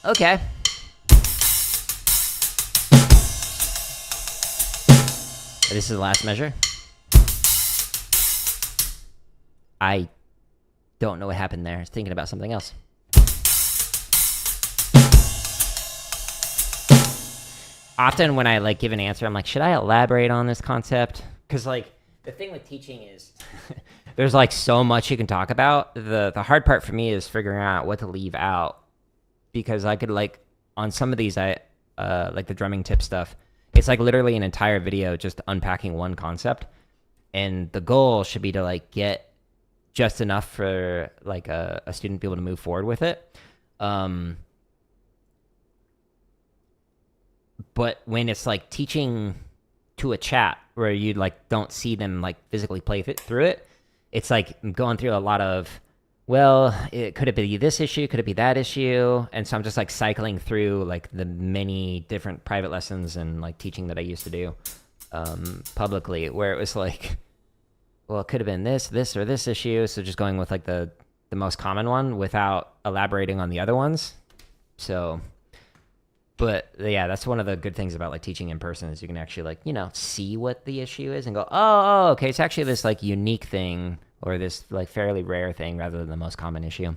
Okay. This is the last measure. I don't know what happened there. I was thinking about something else. Often when I like give an answer, I'm like, should I elaborate on this concept? Because like the thing with teaching is there's like so much you can talk about. The hard part for me is figuring out what to leave out, because I could like on some of these I like the drumming tip stuff. It's like literally an entire video just unpacking one concept, and the goal should be to like get just enough for like a student to be able to move forward with it. But when it's like teaching to a chat where you like don't see them like physically play through it, it's like going through a lot of, well, could it be this issue? Could it be that issue? And so I'm just like cycling through like the many different private lessons and like teaching that I used to do publicly, where it was like, well, it could have been this, or this issue. So just going with like the most common one without elaborating on the other ones. So, but yeah, that's one of the good things about like teaching in person is you can actually like, you know, see what the issue is and go, oh, okay, it's actually this like unique thing or this like fairly rare thing rather than the most common issue.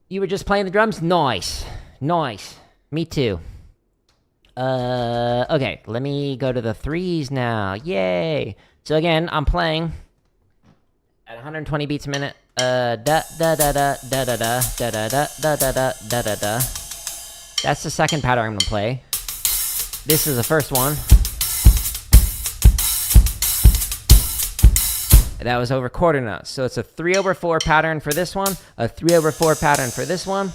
You were just playing the drums? Nice. Nice. Me too. Okay, let me go to the threes now. Yay. So again, I'm playing at 120 beats a minute. Da da da da da da da da da da da da da da da da. That's the second pattern I'm gonna play. This is the first one. That was over quarter notes. So it's a 3/4 pattern for this one, a 3/4 pattern for this one,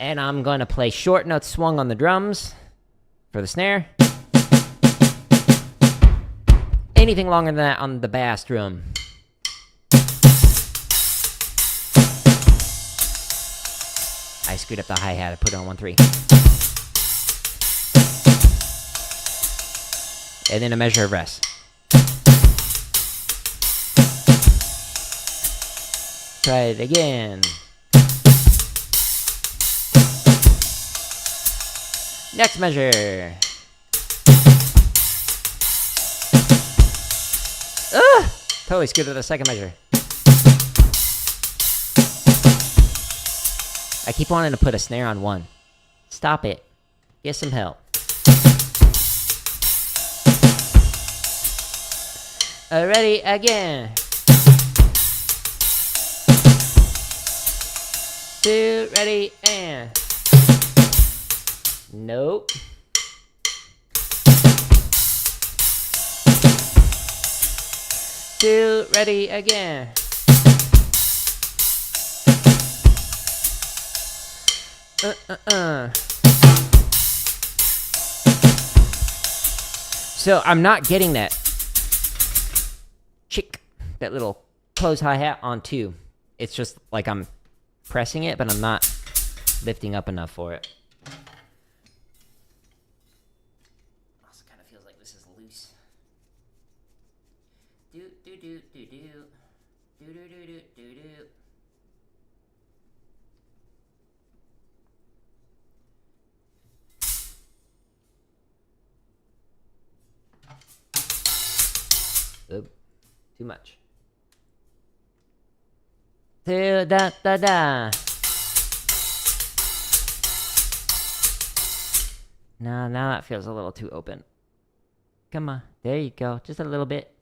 and I'm gonna play short notes swung on the drums for the snare. Anything longer than that on the bass drum. I screwed up the hi-hat. I put it on 1/3. And then a measure of rest. Try it again. Next measure. Ugh! Totally screwed up the second measure. I keep wanting to put a snare on 1. Stop it. Get some help. Ready again. 2, ready, and Nope. Two, ready, again. So I'm not getting that chick, that little close hi-hat on two. It's just like I'm pressing it, but I'm not lifting up enough for it. Also kind of feels like this is loose. Do do do do do do do do do do do. Oop, too much. Da da da da. Now that feels a little too open. Come on, there you go, just a little bit.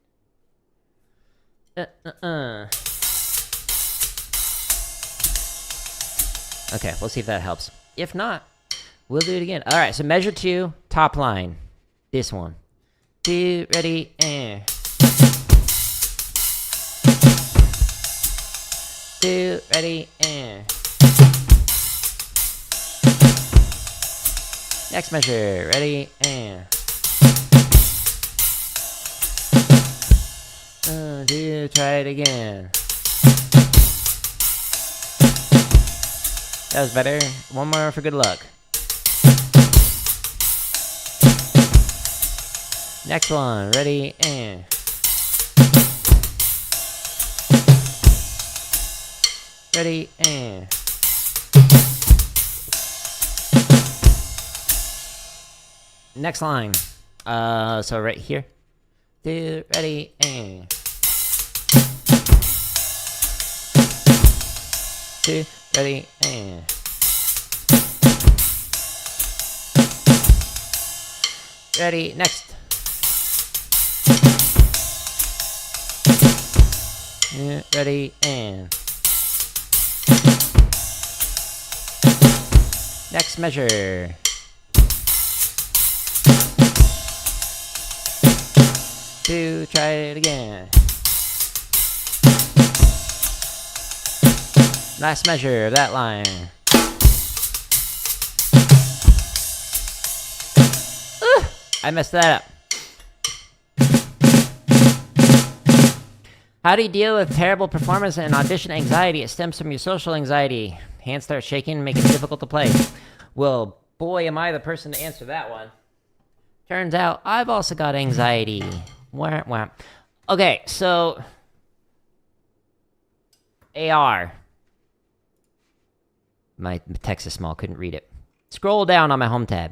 Okay, we'll see if that helps. If not, we'll do it again. All right, so measure 2, top line. This one. 2, ready, and 2, ready, and next measure, ready, and 2, try it again. That was better. One more for good luck. Next one, ready, and ready, and next line. So right here. 2, ready, and 2, ready, and ready, next. Ready, and next measure. Two, try it again. Last measure of that line. I messed that up. How do you deal with terrible performance and audition anxiety? It stems from your social anxiety. Hands start shaking, make it difficult to play. Well, boy, am I the person to answer that one. Turns out I've also got anxiety. Wah, wah. Okay, so AR. My text is small, couldn't read it. Scroll down on my home tab.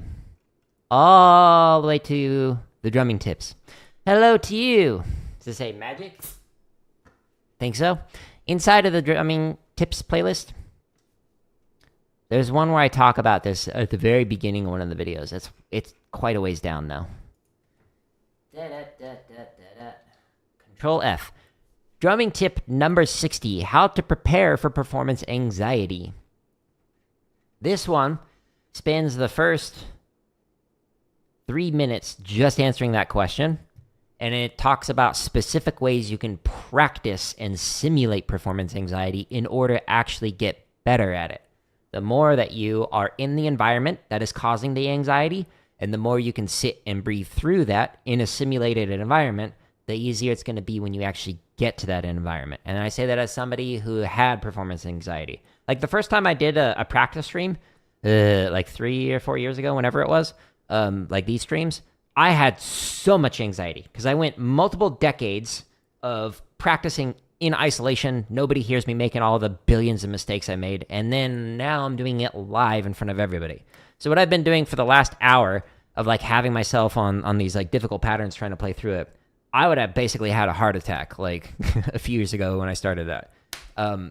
All the way to the drumming tips. Hello to you. Does it say magic? Think so? Inside of the drumming tips playlist, there's one where I talk about this at the very beginning of one of the videos. It's quite a ways down though. Control F. Drumming tip number 60. How to prepare for performance anxiety. This one spends the first 3 minutes just answering that question. And it talks about specific ways you can practice and simulate performance anxiety in order to actually get better at it. The more that you are in the environment that is causing the anxiety, and the more you can sit and breathe through that in a simulated environment, the easier it's going to be when you actually get to that environment. And I say that as somebody who had performance anxiety. Like the first time I did a practice stream, like 3 or 4 years ago, whenever it was, like these streams, I had so much anxiety because I went multiple decades of practicing in isolation. Nobody hears me making all the billions of mistakes I made. And then now I'm doing it live in front of everybody. So what I've been doing for the last hour of like having myself on these like difficult patterns trying to play through it, I would have basically had a heart attack like a few years ago when I started that.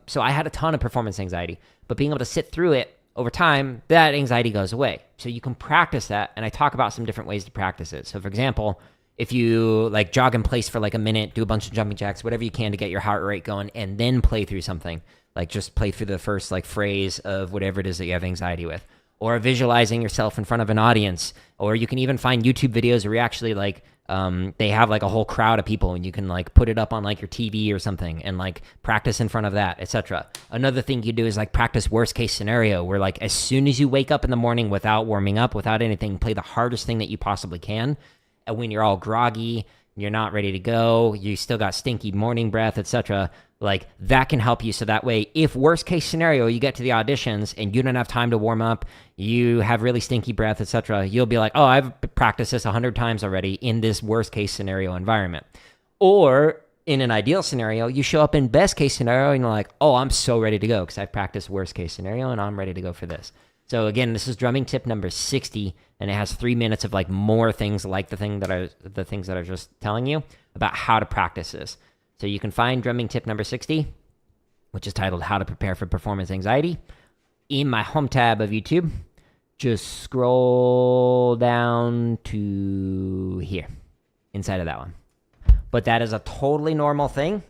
So I had a ton of performance anxiety, but being able to sit through it over time, that anxiety goes away. So you can practice that, and I talk about some different ways to practice it. So for example, if you like jog in place for like a minute, do a bunch of jumping jacks, whatever you can to get your heart rate going, and then play through something, like just play through the first like phrase of whatever it is that you have anxiety with. or visualizing yourself in front of an audience. Or you can even find YouTube videos where you actually like, they have like a whole crowd of people and you can like put it up on like your TV or something and like practice in front of that, etc. Another thing you do is like practice worst case scenario, where like as soon as you wake up in the morning without warming up, without anything, play the hardest thing that you possibly can. And when you're all groggy, you're not ready to go, you still got stinky morning breath, etc., like that can help you. So that way, if worst case scenario, you get to the auditions and you don't have time to warm up, you have really stinky breath, etc., you'll be like, oh, I've practiced this 100 times already in this worst case scenario environment. Or in an ideal scenario, you show up in best case scenario and you're like, oh, I'm so ready to go because I've practiced worst case scenario and I'm ready to go for this. So again, this is drumming tip number 60, and it has 3 minutes of like more things like the things that I was just telling you about how to practice this. So you can find drumming tip number 60, which is titled How to Prepare for Performance Anxiety, in my home tab of YouTube. Just scroll down to here, inside of that one. But that is a totally normal thing.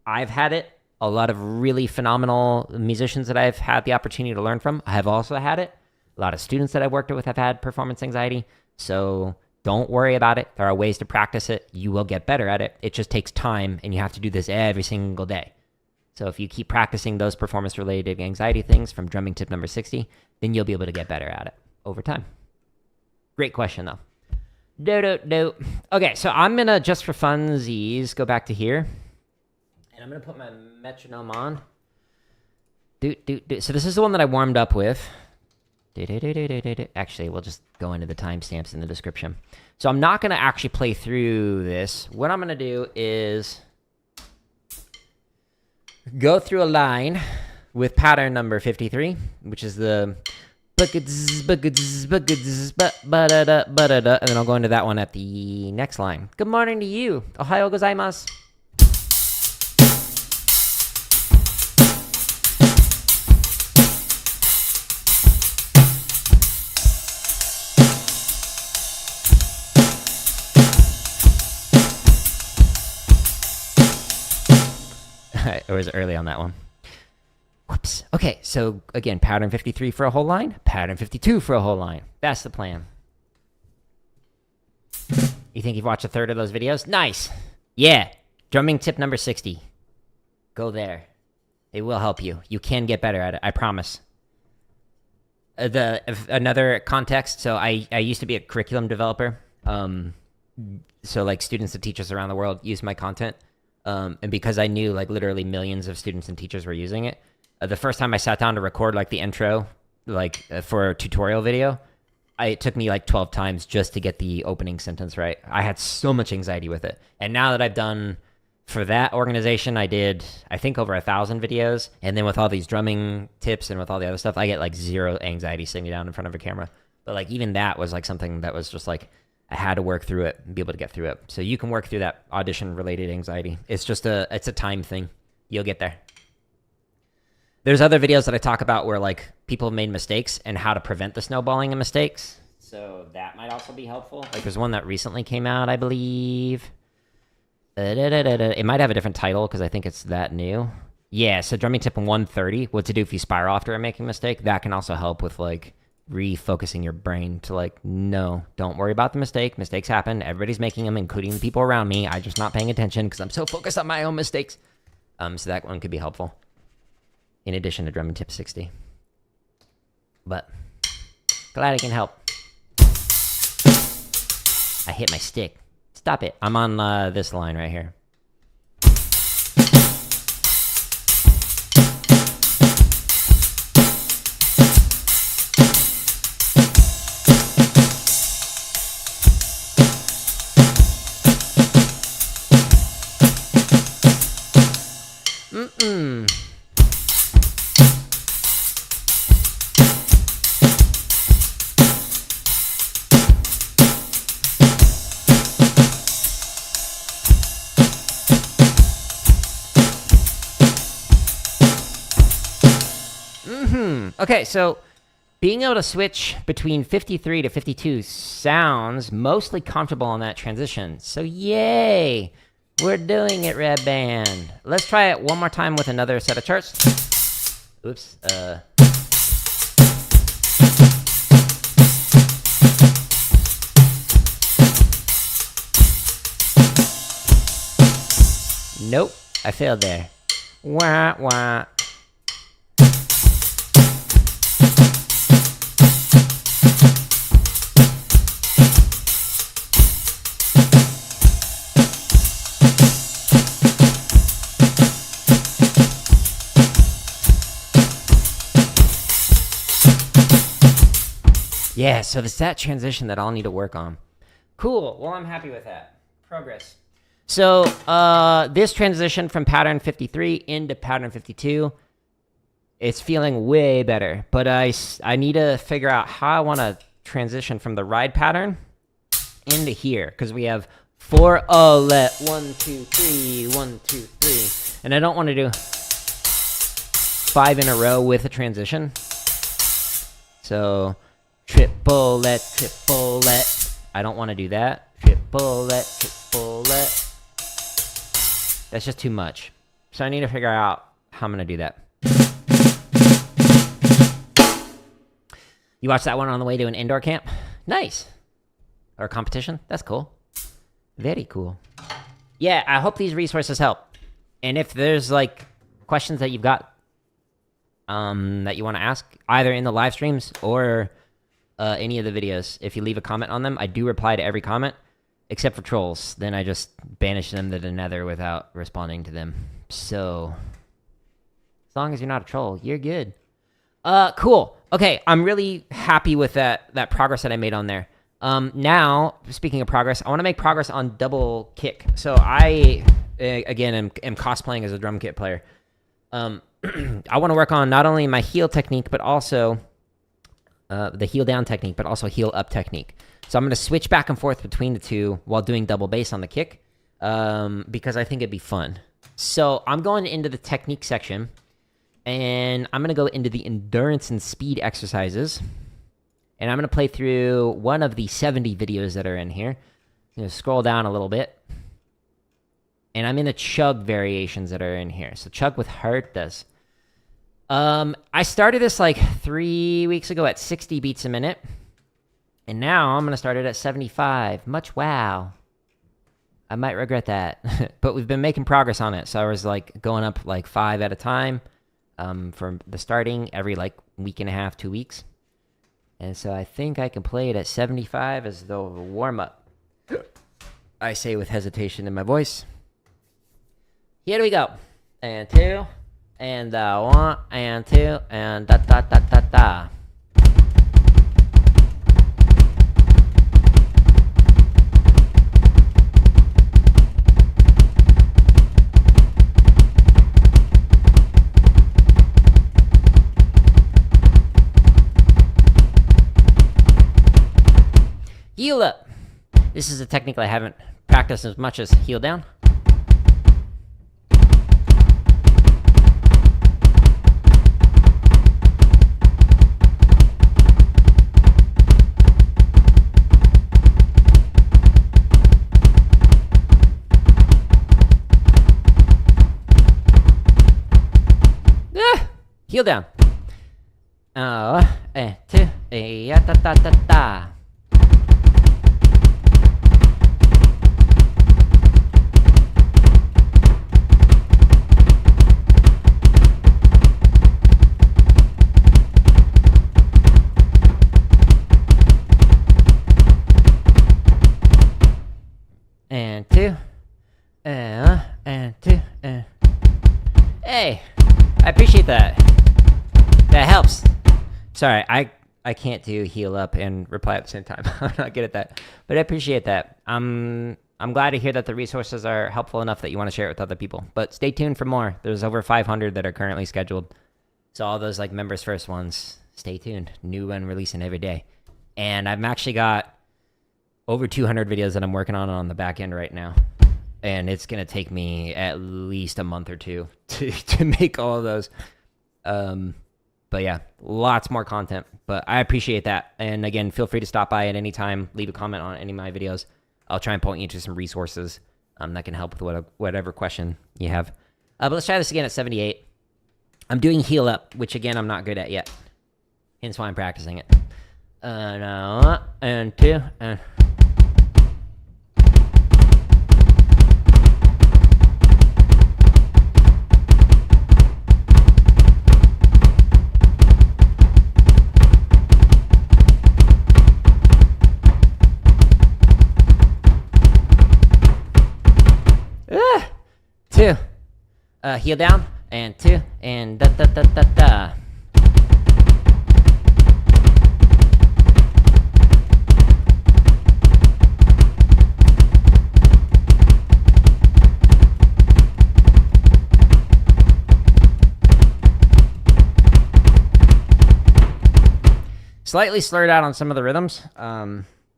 I've had it. A lot of really phenomenal musicians that I've had the opportunity to learn from, I have also had it. A lot of students that I've worked with have had performance anxiety. So don't worry about it. There are ways to practice it. You will get better at it. It just takes time, and you have to do this every single day. So if you keep practicing those performance-related anxiety things from drumming tip number 60, then you'll be able to get better at it over time. Great question, though. Okay, so I'm going to, just for funsies, go back to here. And I'm going to put my metronome on. So this is the one that I warmed up with. Actually, we'll just go into the timestamps in the description. So I'm not going to actually play through this. What I'm going to do is go through a line with pattern number 53, which is the and then I'll go into that one at the next line. Good morning to you. Ohayo gozaimasu. It was early on that one. Whoops. Okay, so again, pattern 53 for a whole line, pattern 52 for a whole line. That's the plan. You think you've watched a third of those videos? Nice. Yeah. Drumming tip number 60. Go there. It will help you. You can get better at it. I promise. Another context. So I used to be a curriculum developer. So like students and teachers around the world use my content. And because I knew like literally millions of students and teachers were using it, the first time I sat down to record like the intro, like for a tutorial video, it took me like 12 times just to get the opening sentence right. I had so much anxiety with it. And now that I've done, for that organization, I did, I think, over 1,000 videos. And then with all these drumming tips and with all the other stuff, I get like zero anxiety sitting down in front of a camera. But like even that was like something that was just like, I had to work through it and be able to get through it. So you can work through that audition-related anxiety. It's just it's a time thing. You'll get there. There's other videos that I talk about where like people have made mistakes and how to prevent the snowballing of mistakes. So that might also be helpful. Like there's one that recently came out, I believe. It might have a different title because I think it's that new. Yeah, so drumming tip 130, what to do if you spiral after making a mistake. That can also help with like refocusing your brain to like, no, don't worry about the mistake. Mistakes happen. Everybody's making them, including the people around me. I'm just not paying attention because I'm so focused on my own mistakes. So that one could be helpful. In addition to drumming tip 60. But glad I can help. I hit my stick. Stop it. I'm on this line right here. Okay, so being able to switch between 53 to 52 sounds mostly comfortable on that transition. So yay! We're doing it, Red Band. Let's try it one more time with another set of charts. Oops. Nope, I failed there. Wah, wah. Yeah, so it's that transition that I'll need to work on. Cool. Well, I'm happy with that. Progress. So, this transition from pattern 53 into pattern 52, it's feeling way better. But I need to figure out how I want to transition from the ride pattern into here. Because we have 4, 1, 2, 3, 1, 2, 3. And I don't want to do 5 in a row with a transition. So... triplet, triplet. I don't want to do that. Triplet, triplet. That's just too much. So I need to figure out how I'm going to do that. You watched that one on the way to an indoor camp? Nice. Or competition? That's cool. Very cool. Yeah, I hope these resources help. And if there's like questions that you've got that you want to ask, either in the live streams or... any of the videos, if you leave a comment on them, I do reply to every comment, except for trolls. Then I just banish them to the nether without responding to them. So, as long as you're not a troll, you're good. Cool. Okay, I'm really happy with that progress that I made on there. Now, speaking of progress, I want to make progress on double kick. So I, again, am cosplaying as a drum kit player. I want to work on not only my heel technique, but also... the heel down technique, but also heel up technique. So I'm going to switch back and forth between the two while doing double bass on the kick, because I think it'd be fun. So I'm going into the technique section, and I'm going to go into the endurance and speed exercises, and I'm going to play through one of the 70 videos that are in here. I'm going to scroll down a little bit, and I'm in the chug variations that are in here. So chug with hertas. I started this like 3 weeks ago at 60 beats a minute, and now I'm going to start it at 75. Much wow. I might regret that, but we've been making progress on it. So I was like going up like 5 at a time, from the starting every like week and a half, 2 weeks. And so I think I can play it at 75 as the warm up. I say with hesitation in my voice. Here we go. And 2. And 1 and 2 and da da da da da. Heel up. This is a technique I haven't practiced as much as heel down. Heel down. 2, da da da da. And 2, and 2, Hey, I appreciate that. That helps. Sorry, I can't do heel up and reply at the same time. I'm not good at that, but I appreciate that. I'm glad to hear that the resources are helpful enough that you want to share it with other people. But stay tuned for more. There's over 500 that are currently scheduled. So all those like members first ones, stay tuned. New one releasing every day. And I've actually got over 200 videos that I'm working on the back end right now. And it's going to take me at least a month or two to make all of those. But yeah, lots more content. But I appreciate that. And again, feel free to stop by at any time. Leave a comment on any of my videos. I'll try and point you to some resources that can help with whatever question you have. But let's try this again at 78. I'm doing heel up, which again, I'm not good at yet. Hence why I'm practicing it. No, and 2, and... heel down, and 2, and da da da da da. Slightly slurred out on some of the rhythms,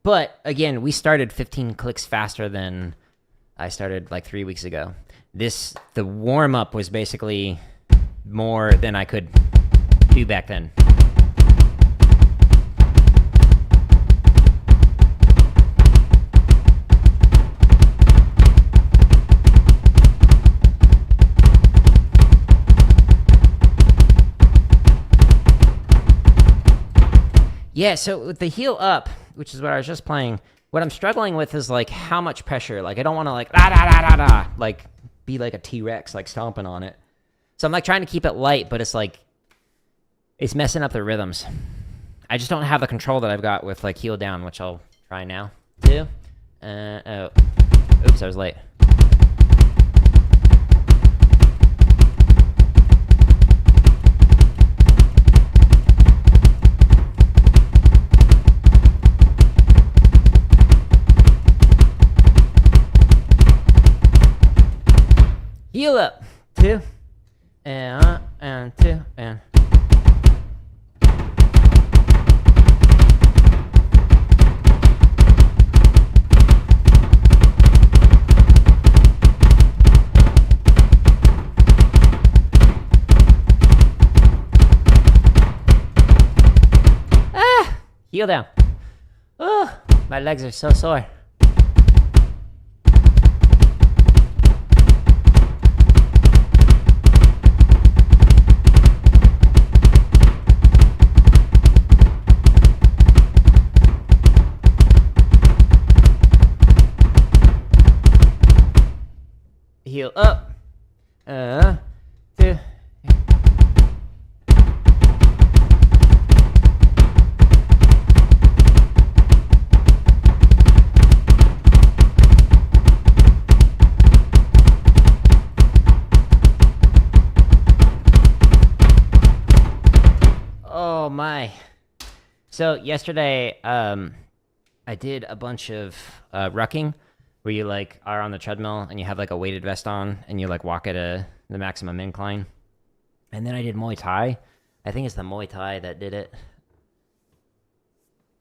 but again, we started 15 clicks faster than I started like 3 weeks ago. The warm-up was basically more than I could do back then. Yeah, so with the heel up, which is what I was just playing, what I'm struggling with is like how much pressure. Like I don't want to like da da da da da, like be like a T-Rex, like stomping on it. So I'm like trying to keep it light, but it's like it's messing up the rhythms. I just don't have the control that I've got with like heel down, which I'll try now. 2. Oh, oops, I was late. Heel up, 2, and 2, and. Heel down. Oh, my legs are so sore. Heel up. 2. Oh my. So yesterday, I did a bunch of rucking where you like are on the treadmill and you have like a weighted vest on and you like walk at the maximum incline. And then I did Muay Thai. I think it's the Muay Thai that did it.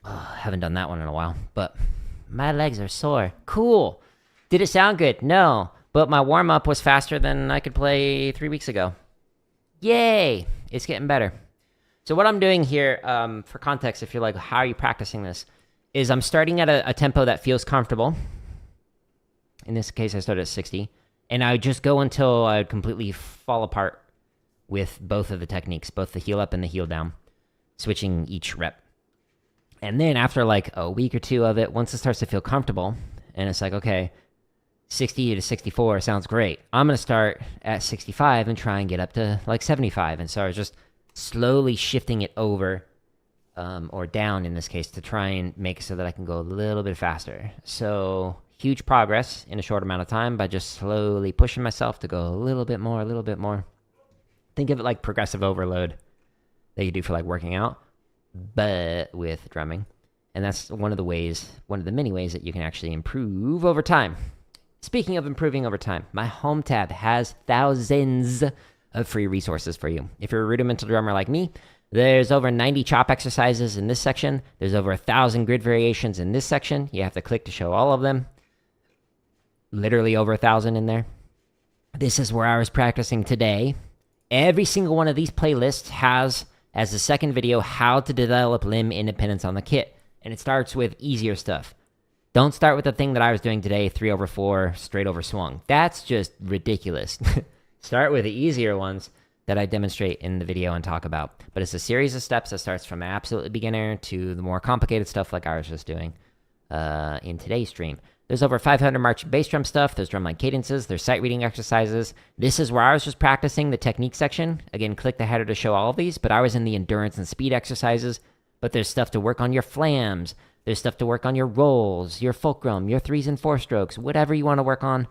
Oh, haven't done that one in a while, but my legs are sore. Cool. Did it sound good? No, but my warm up was faster than I could play 3 weeks ago. Yay! It's getting better. So what I'm doing here, for context, if you're like, how are you practicing this, is I'm starting at a tempo that feels comfortable. In this case, I started at 60. And I would just go until I would completely fall apart with both of the techniques, both the heel up and the heel down, switching each rep. And then after like a week or 2 of it, once it starts to feel comfortable, and it's like, okay, 60 to 64 sounds great. I'm going to start at 65 and try and get up to like 75. And so I was just slowly shifting it over, or down in this case, to try and make it so that I can go a little bit faster. So huge progress in a short amount of time by just slowly pushing myself to go a little bit more, a little bit more. Think of it like progressive overload that you do for like working out, but with drumming. And that's one of the many ways that you can actually improve over time. Speaking of improving over time, my home tab has thousands of free resources for you. If you're a rudimental drummer like me, there's over 90 chop exercises in this section. There's over 1,000 grid variations in this section. You have to click to show all of them. Literally over 1,000 in there. This is where I was practicing today. Every single one of these playlists has, as the second video, how to develop limb independence on the kit. And it starts with easier stuff. Don't start with the thing that I was doing today, 3/4, straight over swung. That's just ridiculous. Start with the easier ones that I demonstrate in the video and talk about. But it's a series of steps that starts from absolutely beginner to the more complicated stuff like I was just doing in today's stream. There's over 500 march bass drum stuff. There's drumline cadences. There's sight reading exercises. This is where I was just practicing the technique section. Again, click the header to show all of these, but I was in the endurance and speed exercises. But there's stuff to work on your flams. There's stuff to work on your rolls, your fulcrum, your 3s and 4 strokes, whatever you want to work on.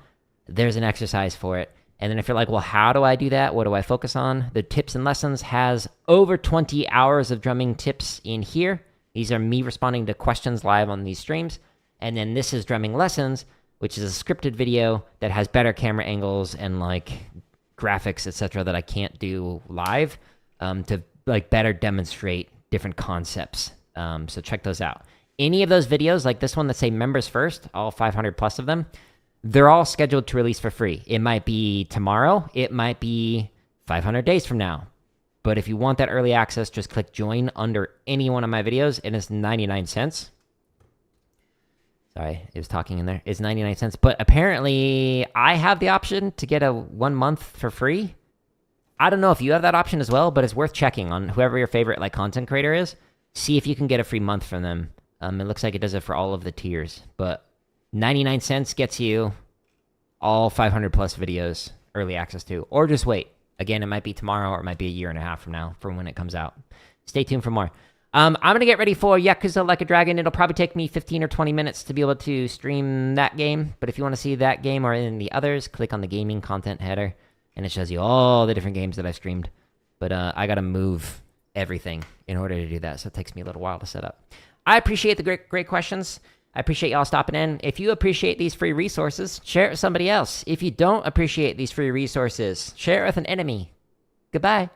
There's an exercise for it. And then if you're like, well, how do I do that? What do I focus on? The tips and lessons has over 20 hours of drumming tips in here. These are me responding to questions live on these streams. And then this is drumming lessons, which is a scripted video that has better camera angles and like graphics, etc., that I can't do live to like better demonstrate different concepts. So check those out. Any of those videos, like this one that say members first, all 500 plus of them, they're all scheduled to release for free. It might be tomorrow. It might be 500 days from now. But if you want that early access, just click join under any one of my videos. And it's 99 cents. Sorry, it was talking in there. It's 99 cents. But apparently, I have the option to get a 1 month for free. I don't know if you have that option as well, but it's worth checking on whoever your favorite like content creator is. See if you can get a free month from them. It looks like it does it for all of the tiers. But 99 cents gets you all 500 plus videos early access to. Or just wait. Again, it might be tomorrow or it might be a year and a half from now from when it comes out. Stay tuned for more. I'm going to get ready for Yakuza Like a Dragon. It'll probably take me 15 or 20 minutes to be able to stream that game. But if you want to see that game or any of the others, click on the gaming content header. And it shows you all the different games that I've streamed. But I got to move everything in order to do that. So it takes me a little while to set up. I appreciate the great questions. I appreciate y'all stopping in. If you appreciate these free resources, share it with somebody else. If you don't appreciate these free resources, share it with an enemy. Goodbye.